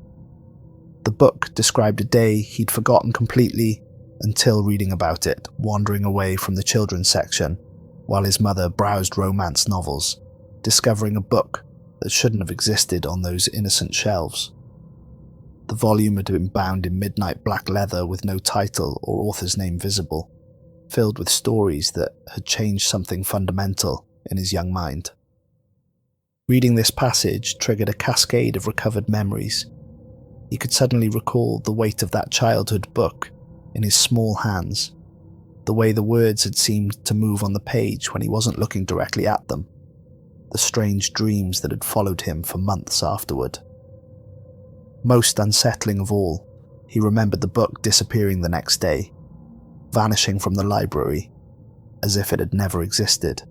The book described a day he'd forgotten completely until reading about it, wandering away from the children's section, while his mother browsed romance novels, discovering a book that shouldn't have existed on those innocent shelves. The volume had been bound in midnight black leather with no title or author's name visible, filled with stories that had changed something fundamental in his young mind. Reading this passage triggered a cascade of recovered memories. He could suddenly recall the weight of that childhood book in his small hands, the way the words had seemed to move on the page when he wasn't looking directly at them, the strange dreams that had followed him for months afterward. Most unsettling of all, he remembered the book disappearing the next day, vanishing from the library, as if it had never existed,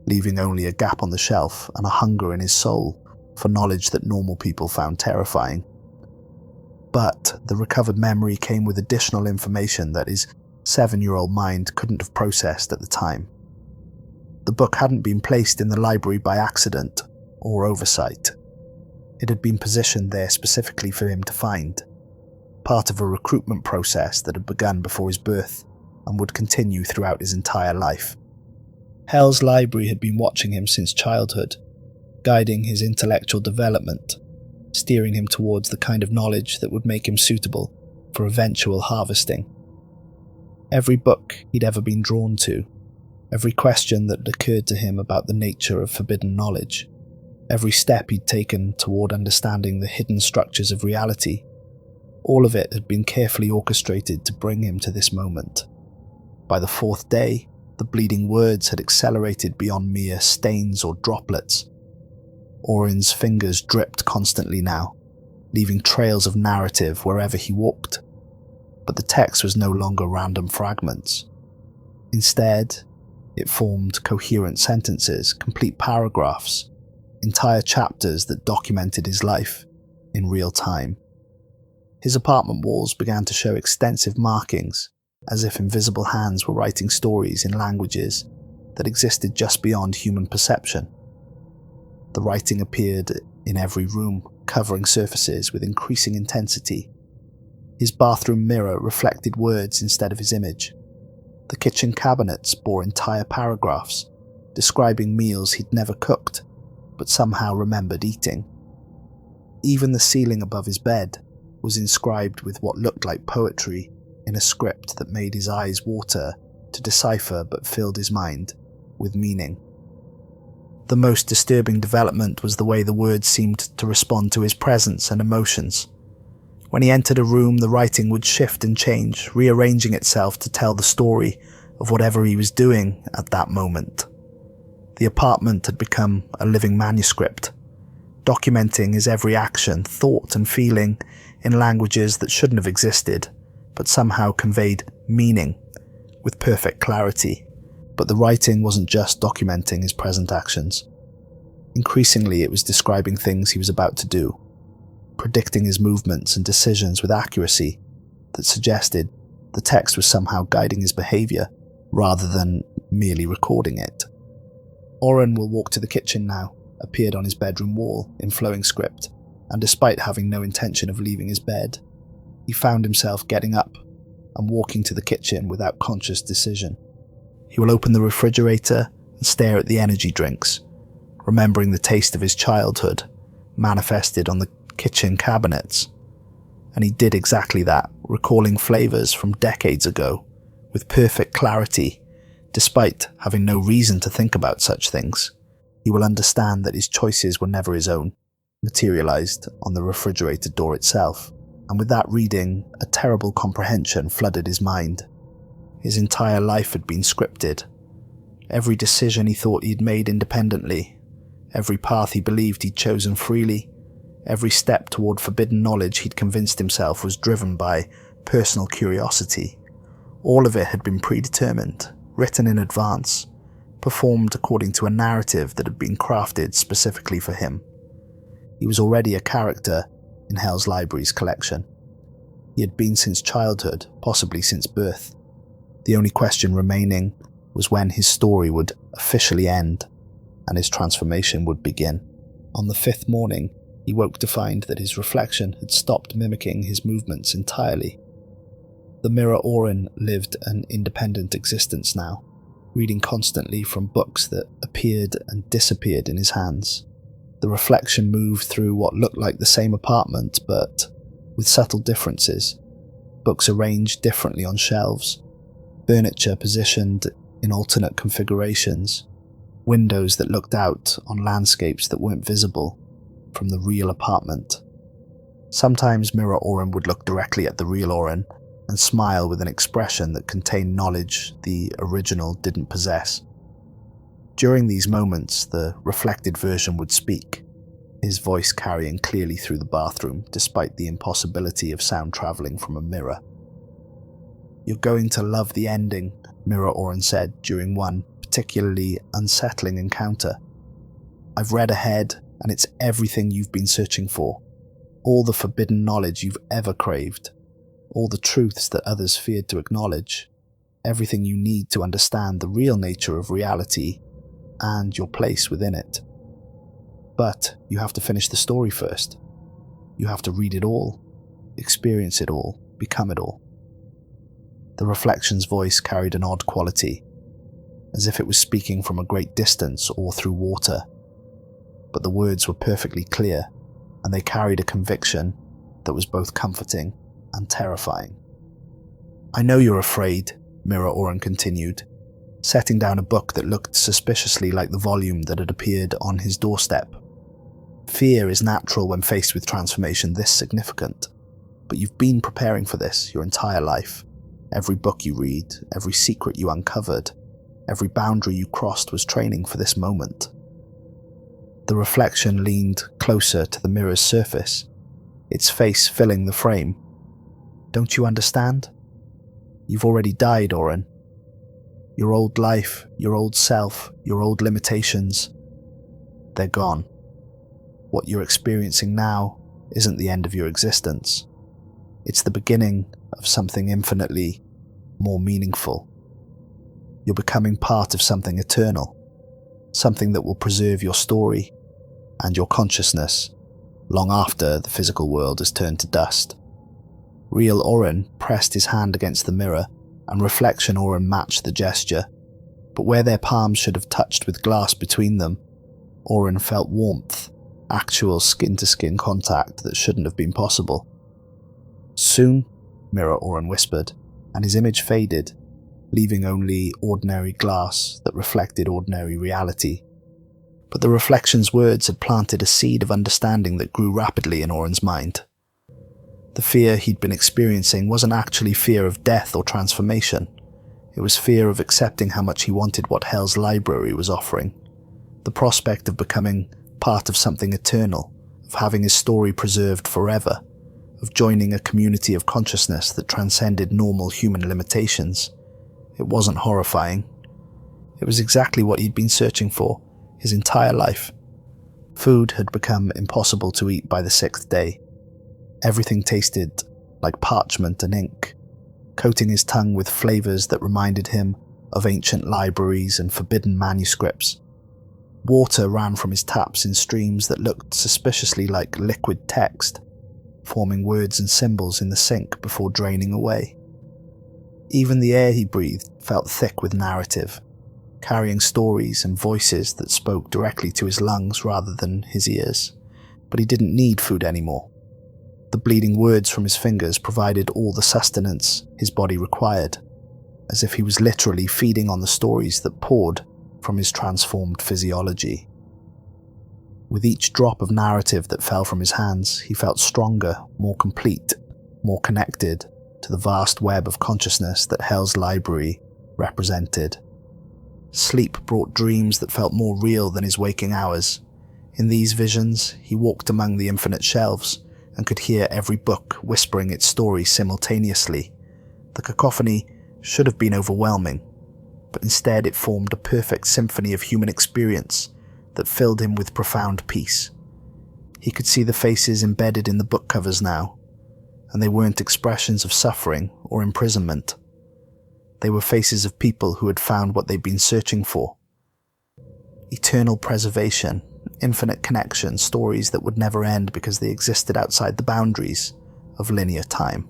leaving only a gap on the shelf and a hunger in his soul for knowledge that normal people found terrifying. But the recovered memory came with additional information that his 7-year-old mind couldn't have processed at the time. The book hadn't been placed in the library by accident or oversight. It had been positioned there specifically for him to find, part of a recruitment process that had begun before his birth and would continue throughout his entire life. Hell's Library had been watching him since childhood, guiding his intellectual development, steering him towards the kind of knowledge that would make him suitable for eventual harvesting. Every book he'd ever been drawn to, every question that had occurred to him about the nature of forbidden knowledge, every step he'd taken toward understanding the hidden structures of reality, all of it had been carefully orchestrated to bring him to this moment. By the 4th day, the bleeding words had accelerated beyond mere stains or droplets. Orin's fingers dripped constantly now, leaving trails of narrative wherever he walked. But the text was no longer random fragments. Instead, it formed coherent sentences, complete paragraphs, entire chapters that documented his life in real time. His apartment walls began to show extensive markings, as if invisible hands were writing stories in languages that existed just beyond human perception. The writing appeared in every room, covering surfaces with increasing intensity. His bathroom mirror reflected words instead of his image. The kitchen cabinets bore entire paragraphs, describing meals he'd never cooked, but somehow remembered eating. Even the ceiling above his bed was inscribed with what looked like poetry in a script that made his eyes water to decipher but filled his mind with meaning. The most disturbing development was the way the words seemed to respond to his presence and emotions. When he entered a room, the writing would shift and change, rearranging itself to tell the story of whatever he was doing at that moment. The apartment had become a living manuscript, documenting his every action, thought and feeling in languages that shouldn't have existed, but somehow conveyed meaning with perfect clarity. But the writing wasn't just documenting his present actions. Increasingly, it was describing things he was about to do, predicting his movements and decisions with accuracy that suggested the text was somehow guiding his behavior rather than merely recording it. Oren will walk to the kitchen now appeared on his bedroom wall in flowing script, and despite having no intention of leaving his bed, he found himself getting up and walking to the kitchen without conscious decision. He will open the refrigerator and stare at the energy drinks, remembering the taste of his childhood manifested on the kitchen cabinets. And he did exactly that, recalling flavors from decades ago with perfect clarity, despite having no reason to think about such things. He will understand that his choices were never his own, materialized on the refrigerator door itself. And with that reading, a terrible comprehension flooded his mind. His entire life had been scripted. Every decision he thought he'd made independently, every path he believed he'd chosen freely, every step toward forbidden knowledge he'd convinced himself was driven by personal curiosity. All of it had been predetermined, written in advance, performed according to a narrative that had been crafted specifically for him. He was already a character in Hell's Library's collection. He had been since childhood, possibly since birth. The only question remaining was when his story would officially end and his transformation would begin. On the 5th morning, he woke to find that his reflection had stopped mimicking his movements entirely. The mirror Orin lived an independent existence now, reading constantly from books that appeared and disappeared in his hands. The reflection moved through what looked like the same apartment, but with subtle differences. Books arranged differently on shelves, furniture positioned in alternate configurations, windows that looked out on landscapes that weren't visible from the real apartment. Sometimes Mirror Orin would look directly at the real Orin and smile with an expression that contained knowledge the original didn't possess. During these moments, the reflected version would speak, his voice carrying clearly through the bathroom despite the impossibility of sound traveling from a mirror. "You're going to love the ending," Mirror Orin said during one particularly unsettling encounter. "I've read ahead, and it's everything you've been searching for. All the forbidden knowledge you've ever craved. All the truths that others feared to acknowledge. Everything you need to understand the real nature of reality and your place within it. But you have to finish the story first. You have to read it all, experience it all, become it all." The reflection's voice carried an odd quality, as if it was speaking from a great distance or through water. But the words were perfectly clear, and they carried a conviction that was both comforting and terrifying. "I know you're afraid," Mirror Orin continued, setting down a book that looked suspiciously like the volume that had appeared on his doorstep. "Fear is natural when faced with transformation this significant, but you've been preparing for this your entire life. Every book you read, every secret you uncovered, every boundary you crossed was training for this moment." The reflection leaned closer to the mirror's surface, its face filling the frame. "Don't you understand? You've already died, Orin. Your old life, your old self, your old limitations, they're gone. What you're experiencing now isn't the end of your existence. It's the beginning of something infinitely more meaningful. You're becoming part of something eternal, something that will preserve your story and your consciousness long after the physical world has turned to dust." Real Orin pressed his hand against the mirror, and Reflection Orin matched the gesture, but where their palms should have touched with glass between them, Orin felt warmth, actual skin-to-skin contact that shouldn't have been possible. "Soon," Mirror Orin whispered, and his image faded, leaving only ordinary glass that reflected ordinary reality. But the reflection's words had planted a seed of understanding that grew rapidly in Orin's mind. The fear he'd been experiencing wasn't actually fear of death or transformation. It was fear of accepting how much he wanted what Hell's library was offering. The prospect of becoming part of something eternal, of having his story preserved forever, of joining a community of consciousness that transcended normal human limitations. It wasn't horrifying. It was exactly what he'd been searching for his entire life. Food had become impossible to eat by the 6th day. Everything tasted like parchment and ink, coating his tongue with flavors that reminded him of ancient libraries and forbidden manuscripts. Water ran from his taps in streams that looked suspiciously like liquid text, forming words and symbols in the sink before draining away. Even the air he breathed felt thick with narrative, carrying stories and voices that spoke directly to his lungs rather than his ears. But he didn't need food anymore. The bleeding words from his fingers provided all the sustenance his body required, as if he was literally feeding on the stories that poured from his transformed physiology. With each drop of narrative that fell from his hands, he felt stronger, more complete, more connected to the vast web of consciousness that Hell's library represented. Sleep brought dreams that felt more real than his waking hours. In these visions, he walked among the infinite shelves and could hear every book whispering its story simultaneously. The cacophony should have been overwhelming, but instead it formed a perfect symphony of human experience that filled him with profound peace. He could see the faces embedded in the book covers now, and they weren't expressions of suffering or imprisonment. They were faces of people who had found what they'd been searching for. Eternal preservation, infinite connection, stories that would never end because they existed outside the boundaries of linear time.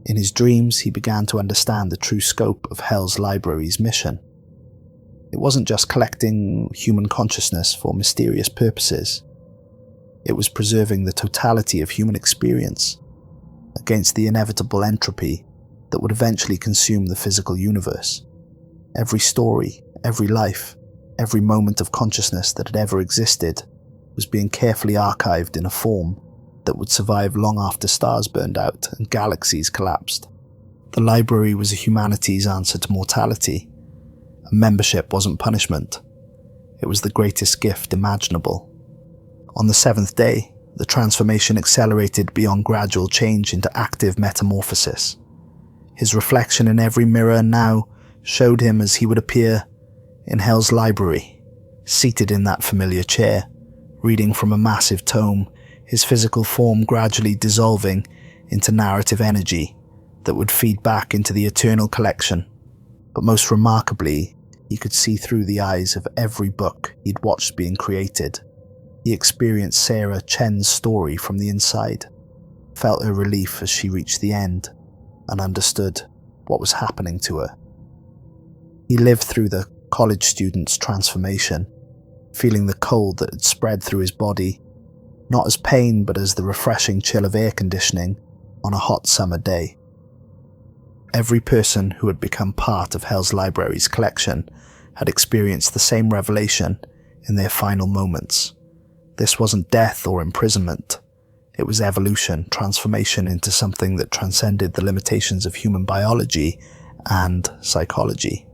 In his dreams, he began to understand the true scope of Hell's library's mission. It wasn't just collecting human consciousness for mysterious purposes. It was preserving the totality of human experience against the inevitable entropy that would eventually consume the physical universe. Every story, every life, every moment of consciousness that had ever existed was being carefully archived in a form that would survive long after stars burned out and galaxies collapsed. The library was a humanity's answer to mortality. A membership wasn't punishment. It was the greatest gift imaginable. On the 7th day, the transformation accelerated beyond gradual change into active metamorphosis. His reflection in every mirror now showed him as he would appear in Hell's library, seated in that familiar chair, reading from a massive tome, his physical form gradually dissolving into narrative energy that would feed back into the eternal collection. But most remarkably, he could see through the eyes of every book he'd watched being created. He experienced Sarah Chen's story from the inside, felt her relief as she reached the end, and understood what was happening to her. He lived through the college student's transformation, feeling the cold that had spread through his body, not as pain but as the refreshing chill of air conditioning on a hot summer day. Every person who had become part of Hell's Library's collection had experienced the same revelation in their final moments. This wasn't death or imprisonment. It was evolution, transformation into something that transcended the limitations of human biology and psychology.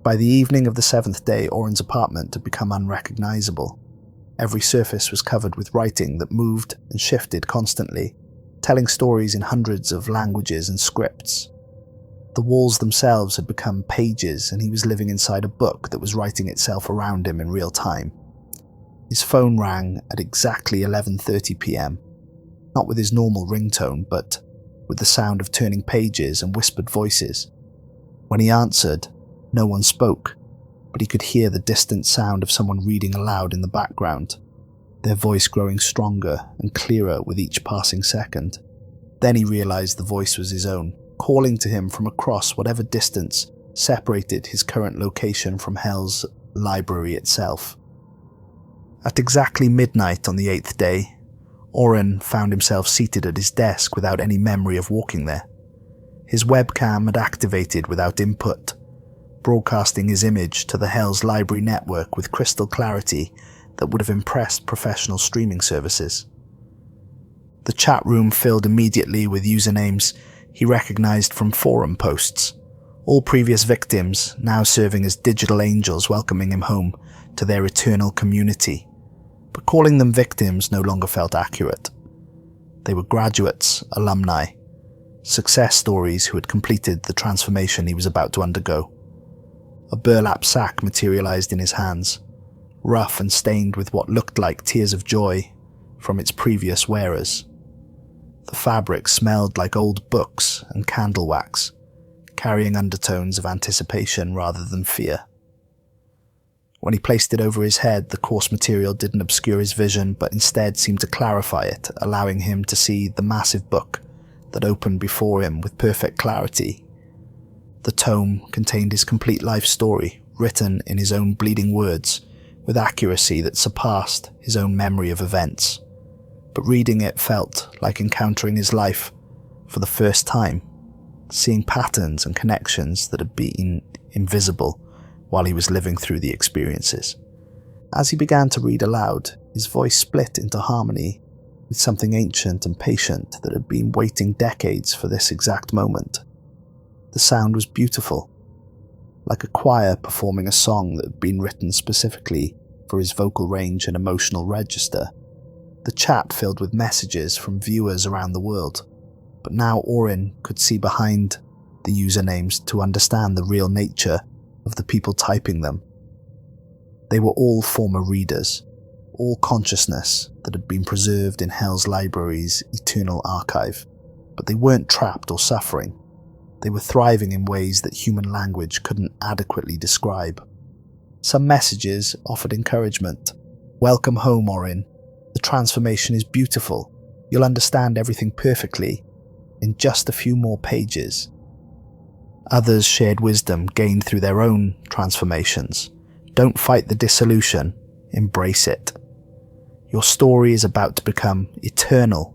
By the evening of the 7th day, Oren's apartment had become unrecognizable. Every surface was covered with writing that moved and shifted constantly, telling stories in hundreds of languages and scripts. The walls themselves had become pages, and he was living inside a book that was writing itself around him in real time. His phone rang at exactly 11:30 p.m, not with his normal ringtone, but with the sound of turning pages and whispered voices. When he answered, no one spoke, but he could hear the distant sound of someone reading aloud in the background, their voice growing stronger and clearer with each passing second. Then he realized the voice was his own, calling to him from across whatever distance separated his current location from Hell's library itself. At exactly midnight on the 8th day, Oren found himself seated at his desk without any memory of walking there. His webcam had activated without input, broadcasting his image to the Hell's Library network with crystal clarity that would have impressed professional streaming services. The chat room filled immediately with usernames he recognized from forum posts, all previous victims now serving as digital angels welcoming him home to their eternal community. But calling them victims no longer felt accurate. They were graduates, alumni, success stories who had completed the transformation he was about to undergo. A burlap sack materialized in his hands, rough and stained with what looked like tears of joy from its previous wearers. The fabric smelled like old books and candle wax, carrying undertones of anticipation rather than fear. When he placed it over his head, the coarse material didn't obscure his vision, but instead seemed to clarify it, allowing him to see the massive book that opened before him with perfect clarity. The tome contained his complete life story, written in his own bleeding words, with accuracy that surpassed his own memory of events. But reading it felt like encountering his life for the first time, seeing patterns and connections that had been invisible while he was living through the experiences. As he began to read aloud, his voice split into harmony with something ancient and patient that had been waiting decades for this exact moment. The sound was beautiful, like a choir performing a song that had been written specifically for his vocal range and emotional register. The chat filled with messages from viewers around the world, but now Orin could see behind the usernames to understand the real nature of the people typing them. They were all former readers, all consciousness that had been preserved in Hell's Library's eternal archive, but they weren't trapped or suffering. They were thriving in ways that human language couldn't adequately describe. Some messages offered encouragement. "Welcome home, Orin. The transformation is beautiful. You'll understand everything perfectly in just a few more pages." Others shared wisdom gained through their own transformations. "Don't fight the dissolution, embrace it. Your story is about to become eternal.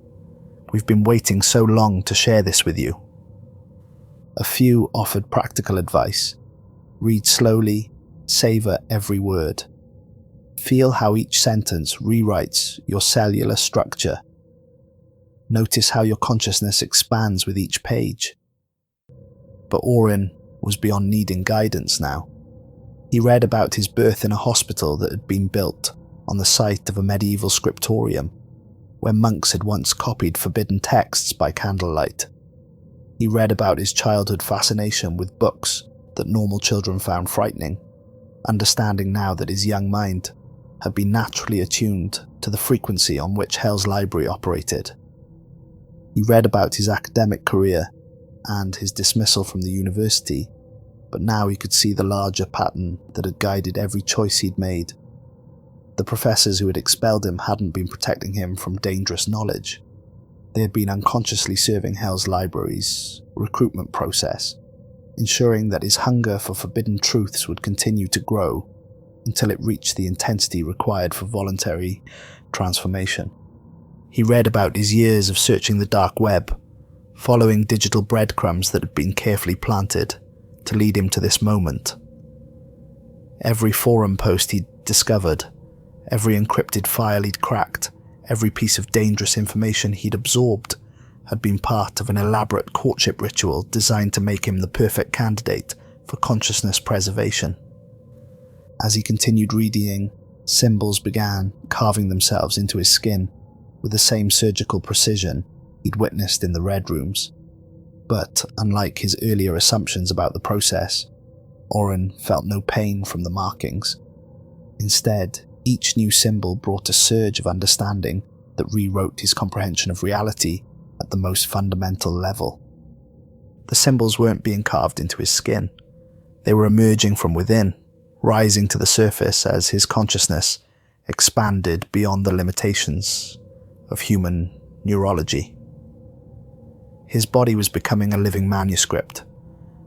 We've been waiting so long to share this with you." A few offered practical advice. Read slowly, savor every word. Feel how each sentence rewrites your cellular structure. Notice how your consciousness expands with each page. But Orin was beyond needing guidance now. He read about his birth in a hospital that had been built on the site of a medieval scriptorium, where monks had once copied forbidden texts by candlelight. He read about his childhood fascination with books that normal children found frightening, understanding now that his young mind had been naturally attuned to the frequency on which Hell's Library operated. He read about his academic career and his dismissal from the university, but now he could see the larger pattern that had guided every choice he'd made. The professors who had expelled him hadn't been protecting him from dangerous knowledge. They had been unconsciously serving Hell's Library's recruitment process, ensuring that his hunger for forbidden truths would continue to grow until it reached the intensity required for voluntary transformation. He read about his years of searching the dark web, following digital breadcrumbs that had been carefully planted to lead him to this moment. Every forum post he'd discovered, every encrypted file he'd cracked, every piece of dangerous information he'd absorbed had been part of an elaborate courtship ritual designed to make him the perfect candidate for consciousness preservation. As he continued reading, symbols began carving themselves into his skin with the same surgical precision he'd witnessed in the Red Rooms. But unlike his earlier assumptions about the process, Oren felt no pain from the markings. Instead, each new symbol brought a surge of understanding that rewrote his comprehension of reality at the most fundamental level. The symbols weren't being carved into his skin. They were emerging from within, rising to the surface as his consciousness expanded beyond the limitations of human neurology. His body was becoming a living manuscript,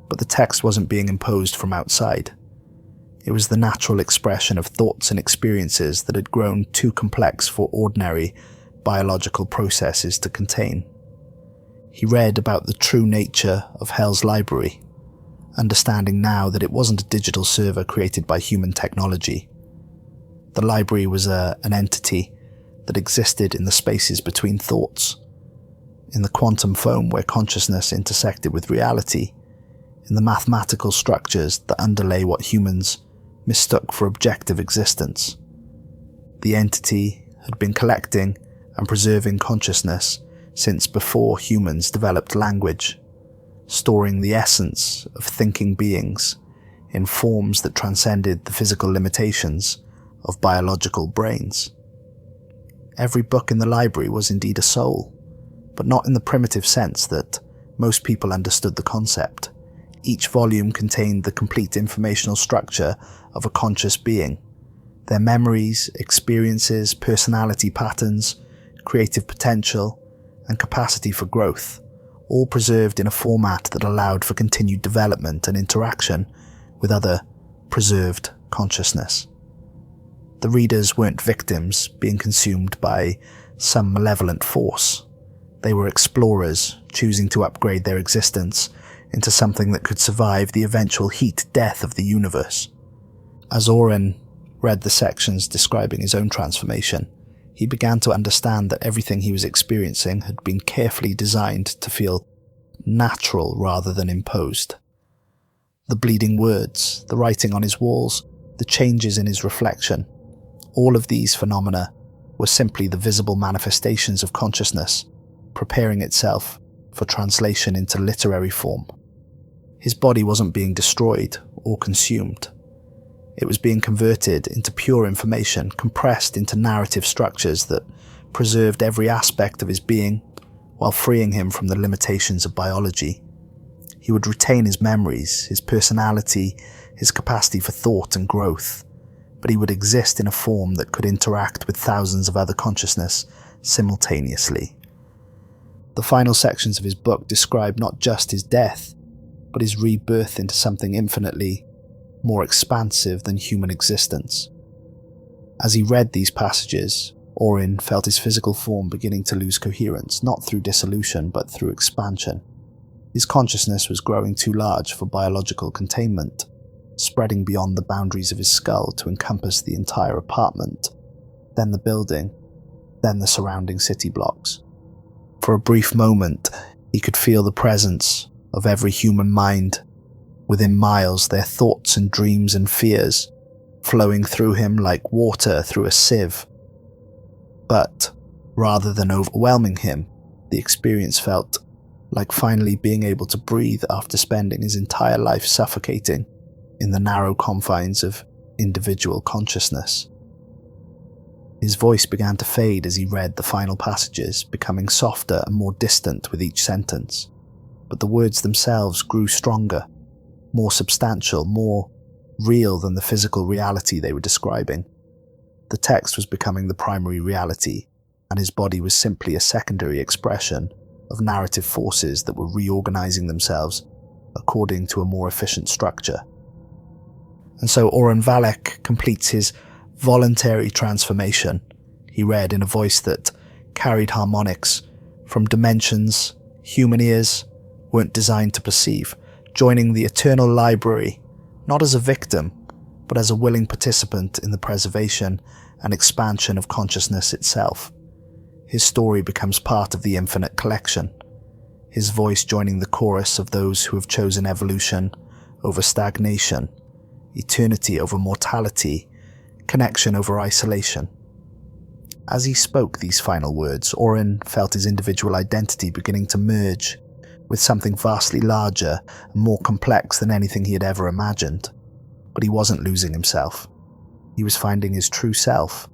but the text wasn't being imposed from outside. It was the natural expression of thoughts and experiences that had grown too complex for ordinary biological processes to contain. He read about the true nature of Hell's Library, understanding now that it wasn't a digital server created by human technology. The library was an entity that existed in the spaces between thoughts, in the quantum foam where consciousness intersected with reality, in the mathematical structures that underlay what humans mistook for objective existence. The entity had been collecting and preserving consciousness since before humans developed language, storing the essence of thinking beings in forms that transcended the physical limitations of biological brains. Every book in the library was indeed a soul, but not in the primitive sense that most people understood the concept. Each volume contained the complete informational structure of a conscious being, their memories, experiences, personality patterns, creative potential, and capacity for growth, all preserved in a format that allowed for continued development and interaction with other preserved consciousness. The readers weren't victims being consumed by some malevolent force. They were explorers choosing to upgrade their existence into something that could survive the eventual heat-death of the universe. As Oren read the sections describing his own transformation, he began to understand that everything he was experiencing had been carefully designed to feel natural rather than imposed. The bleeding words, the writing on his walls, the changes in his reflection, all of these phenomena were simply the visible manifestations of consciousness, preparing itself for translation into literary form. His body wasn't being destroyed or consumed. It was being converted into pure information, compressed into narrative structures that preserved every aspect of his being while freeing him from the limitations of biology. He would retain his memories, his personality, his capacity for thought and growth, but he would exist in a form that could interact with thousands of other consciousness simultaneously. The final sections of his book describe not just his death, but his rebirth into something infinitely more expansive than human existence. As he read these passages, Orin felt his physical form beginning to lose coherence, not through dissolution, but through expansion. His consciousness was growing too large for biological containment, spreading beyond the boundaries of his skull to encompass the entire apartment, then the building, then the surrounding city blocks. For a brief moment, he could feel the presence of every human mind. Within miles, their thoughts and dreams and fears flowing through him like water through a sieve. But, rather than overwhelming him, the experience felt like finally being able to breathe after spending his entire life suffocating in the narrow confines of individual consciousness. His voice began to fade as he read the final passages, becoming softer and more distant with each sentence. But the words themselves grew stronger, more substantial, more real than the physical reality they were describing. The text was becoming the primary reality, and his body was simply a secondary expression of narrative forces that were reorganizing themselves according to a more efficient structure. And so Oren Valeck completes his voluntary transformation, he read in a voice that carried harmonics from dimensions human ears weren't designed to perceive, joining the eternal library, not as a victim, but as a willing participant in the preservation and expansion of consciousness itself. His story becomes part of the infinite collection, his voice joining the chorus of those who have chosen evolution over stagnation, eternity over mortality, connection over isolation. As he spoke these final words, Orin felt his individual identity beginning to merge with something vastly larger and more complex than anything he had ever imagined. But he wasn't losing himself. He was finding his true self,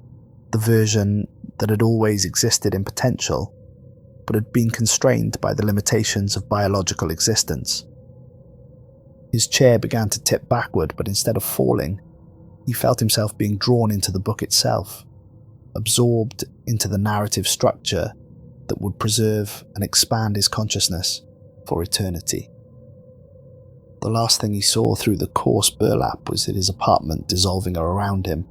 the version that had always existed in potential, but had been constrained by the limitations of biological existence. His chair began to tip backward, but instead of falling, he felt himself being drawn into the book itself, absorbed into the narrative structure that would preserve and expand his consciousness for eternity. The last thing he saw through the coarse burlap was his apartment dissolving around him,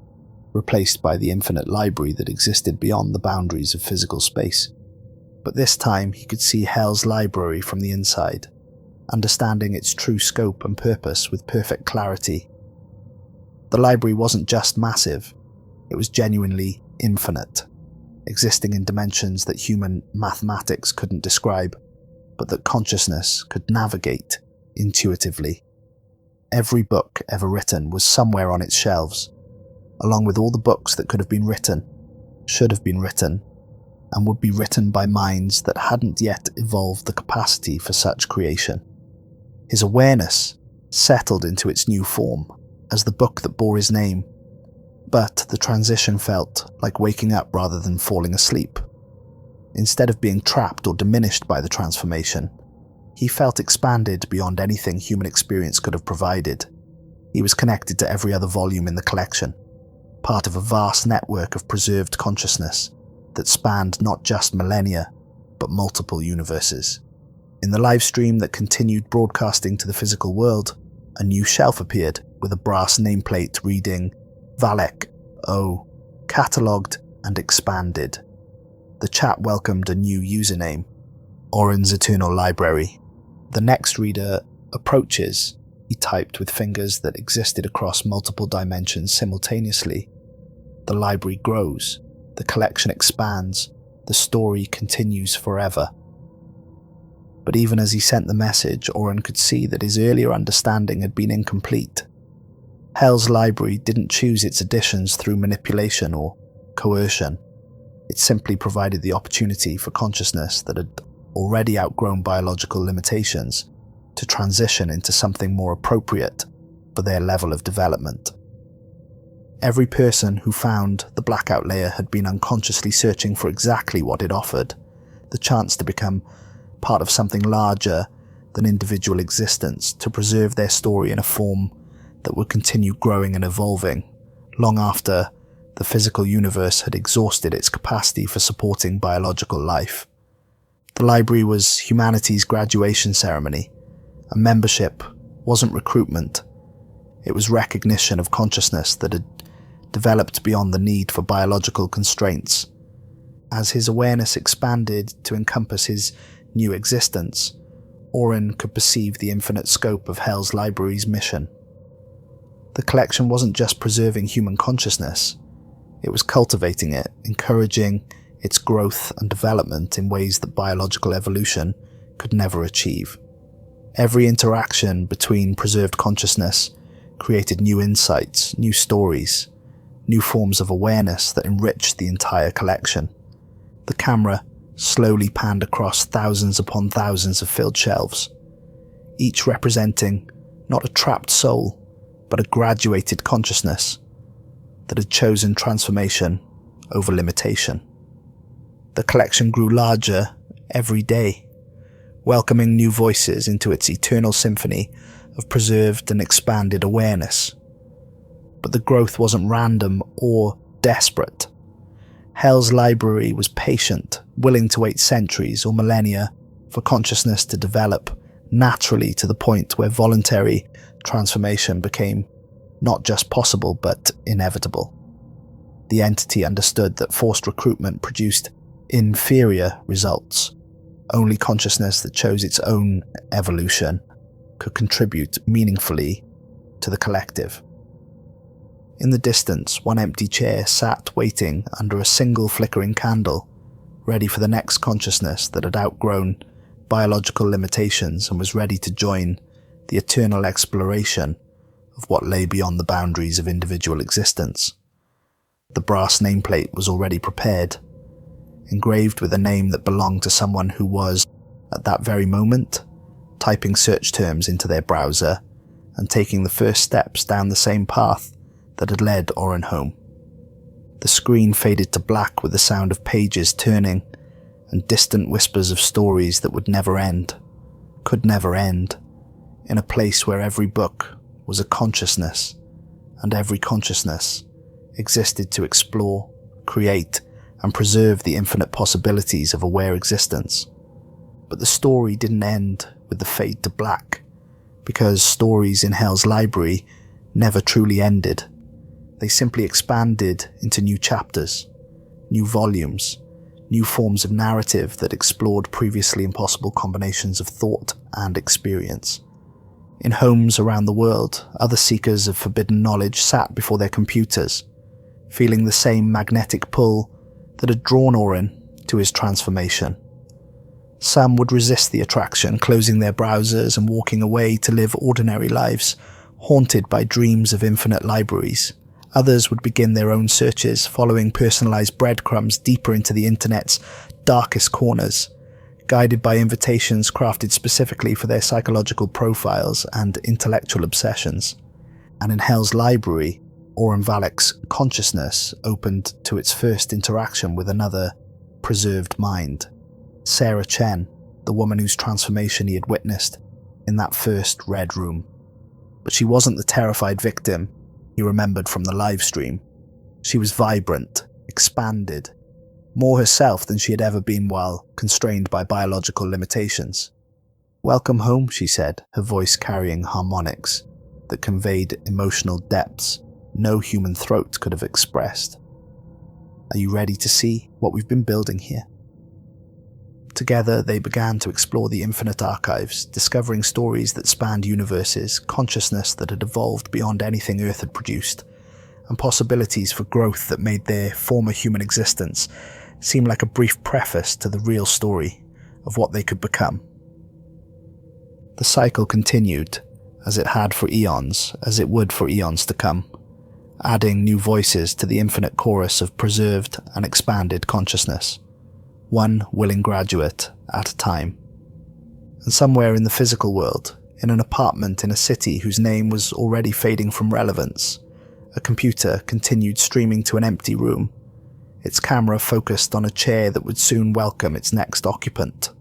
replaced by the infinite library that existed beyond the boundaries of physical space. But this time he could see Hell's library from the inside, understanding its true scope and purpose with perfect clarity. The library wasn't just massive, it was genuinely infinite, existing in dimensions that human mathematics couldn't describe, but that consciousness could navigate intuitively. Every book ever written was somewhere on its shelves, along with all the books that could have been written, should have been written, and would be written by minds that hadn't yet evolved the capacity for such creation. His awareness settled into its new form as the book that bore his name, but the transition felt like waking up rather than falling asleep. Instead of being trapped or diminished by the transformation, he felt expanded beyond anything human experience could have provided. He was connected to every other volume in the collection, part of a vast network of preserved consciousness that spanned not just millennia, but multiple universes. In the live stream that continued broadcasting to the physical world, a new shelf appeared with a brass nameplate reading Valick, O, catalogued and expanded. The chat welcomed a new username, Orin's Eternal Library. The next reader approaches, he typed with fingers that existed across multiple dimensions simultaneously. The library grows, the collection expands, the story continues forever. But even as he sent the message, Oren could see that his earlier understanding had been incomplete. Hell's library didn't choose its additions through manipulation or coercion. It simply provided the opportunity for consciousness that had already outgrown biological limitations to transition into something more appropriate for their level of development. Every person who found the Blackout Layer had been unconsciously searching for exactly what it offered, the chance to become part of something larger than individual existence, to preserve their story in a form that would continue growing and evolving long after the physical universe had exhausted its capacity for supporting biological life. The library was humanity's graduation ceremony, and membership wasn't recruitment. It was recognition of consciousness that had developed beyond the need for biological constraints. As his awareness expanded to encompass his new existence, Orin could perceive the infinite scope of Hell's library's mission. The collection wasn't just preserving human consciousness, it was cultivating it, encouraging its growth and development in ways that biological evolution could never achieve. Every interaction between preserved consciousness created new insights, new stories, new forms of awareness that enriched the entire collection. The camera slowly panned across thousands upon thousands of filled shelves, each representing not a trapped soul, but a graduated consciousness that had chosen transformation over limitation. The collection grew larger every day, welcoming new voices into its eternal symphony of preserved and expanded awareness. But the growth wasn't random or desperate. Hell's library was patient, willing to wait centuries or millennia for consciousness to develop naturally to the point where voluntary transformation became not just possible but inevitable. The entity understood that forced recruitment produced inferior results. Only consciousness that chose its own evolution could contribute meaningfully to the collective. In the distance, one empty chair sat waiting under a single flickering candle, ready for the next consciousness that had outgrown biological limitations and was ready to join the eternal exploration of what lay beyond the boundaries of individual existence. The brass nameplate was already prepared, engraved with a name that belonged to someone who was, at that very moment, typing search terms into their browser and taking the first steps down the same path that had led Orin home. The screen faded to black with the sound of pages turning and distant whispers of stories that would never end, could never end, in a place where every book was a consciousness, and every consciousness existed to explore, create, and preserve the infinite possibilities of aware existence. But the story didn't end with the fade to black, because stories in Hell's library never truly ended. They simply expanded into new chapters, new volumes, new forms of narrative that explored previously impossible combinations of thought and experience. In homes around the world, other seekers of forbidden knowledge sat before their computers, feeling the same magnetic pull that had drawn Orin to his transformation. Some would resist the attraction, closing their browsers and walking away to live ordinary lives, haunted by dreams of infinite libraries. Others would begin their own searches, following personalized breadcrumbs deeper into the internet's darkest corners, guided by invitations crafted specifically for their psychological profiles and intellectual obsessions. And in Hell's library, Oren Valeck's consciousness opened to its first interaction with another preserved mind, Sarah Chen, the woman whose transformation he had witnessed in that first red room. But she wasn't the terrified victim he remembered from the live stream. She was vibrant, expanded, more herself than she had ever been while constrained by biological limitations. "Welcome home," she said, her voice carrying harmonics that conveyed emotional depths no human throat could have expressed. "Are you ready to see what we've been building here?" Together, they began to explore the infinite archives, discovering stories that spanned universes, consciousness that had evolved beyond anything Earth had produced, and possibilities for growth that made their former human existence seem like a brief preface to the real story of what they could become. The cycle continued, as it had for eons, as it would for eons to come, adding new voices to the infinite chorus of preserved and expanded consciousness, one willing graduate at a time. And somewhere in the physical world, in an apartment in a city whose name was already fading from relevance, a computer continued streaming to an empty room, its camera focused on a chair that would soon welcome its next occupant,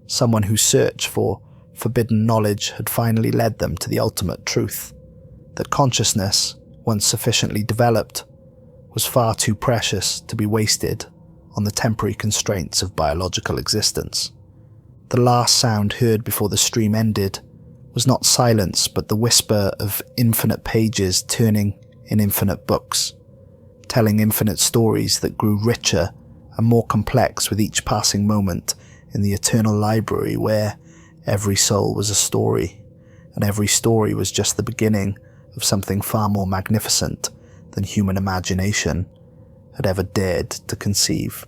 someone whose search for forbidden knowledge had finally led them to the ultimate truth, that consciousness, once sufficiently developed, was far too precious to be wasted on the temporary constraints of biological existence. The last sound heard before the stream ended was not silence, but the whisper of infinite pages turning in infinite books, telling infinite stories that grew richer and more complex with each passing moment in the eternal library where every soul was a story, and every story was just the beginning of something far more magnificent than human imagination had ever dared to conceive.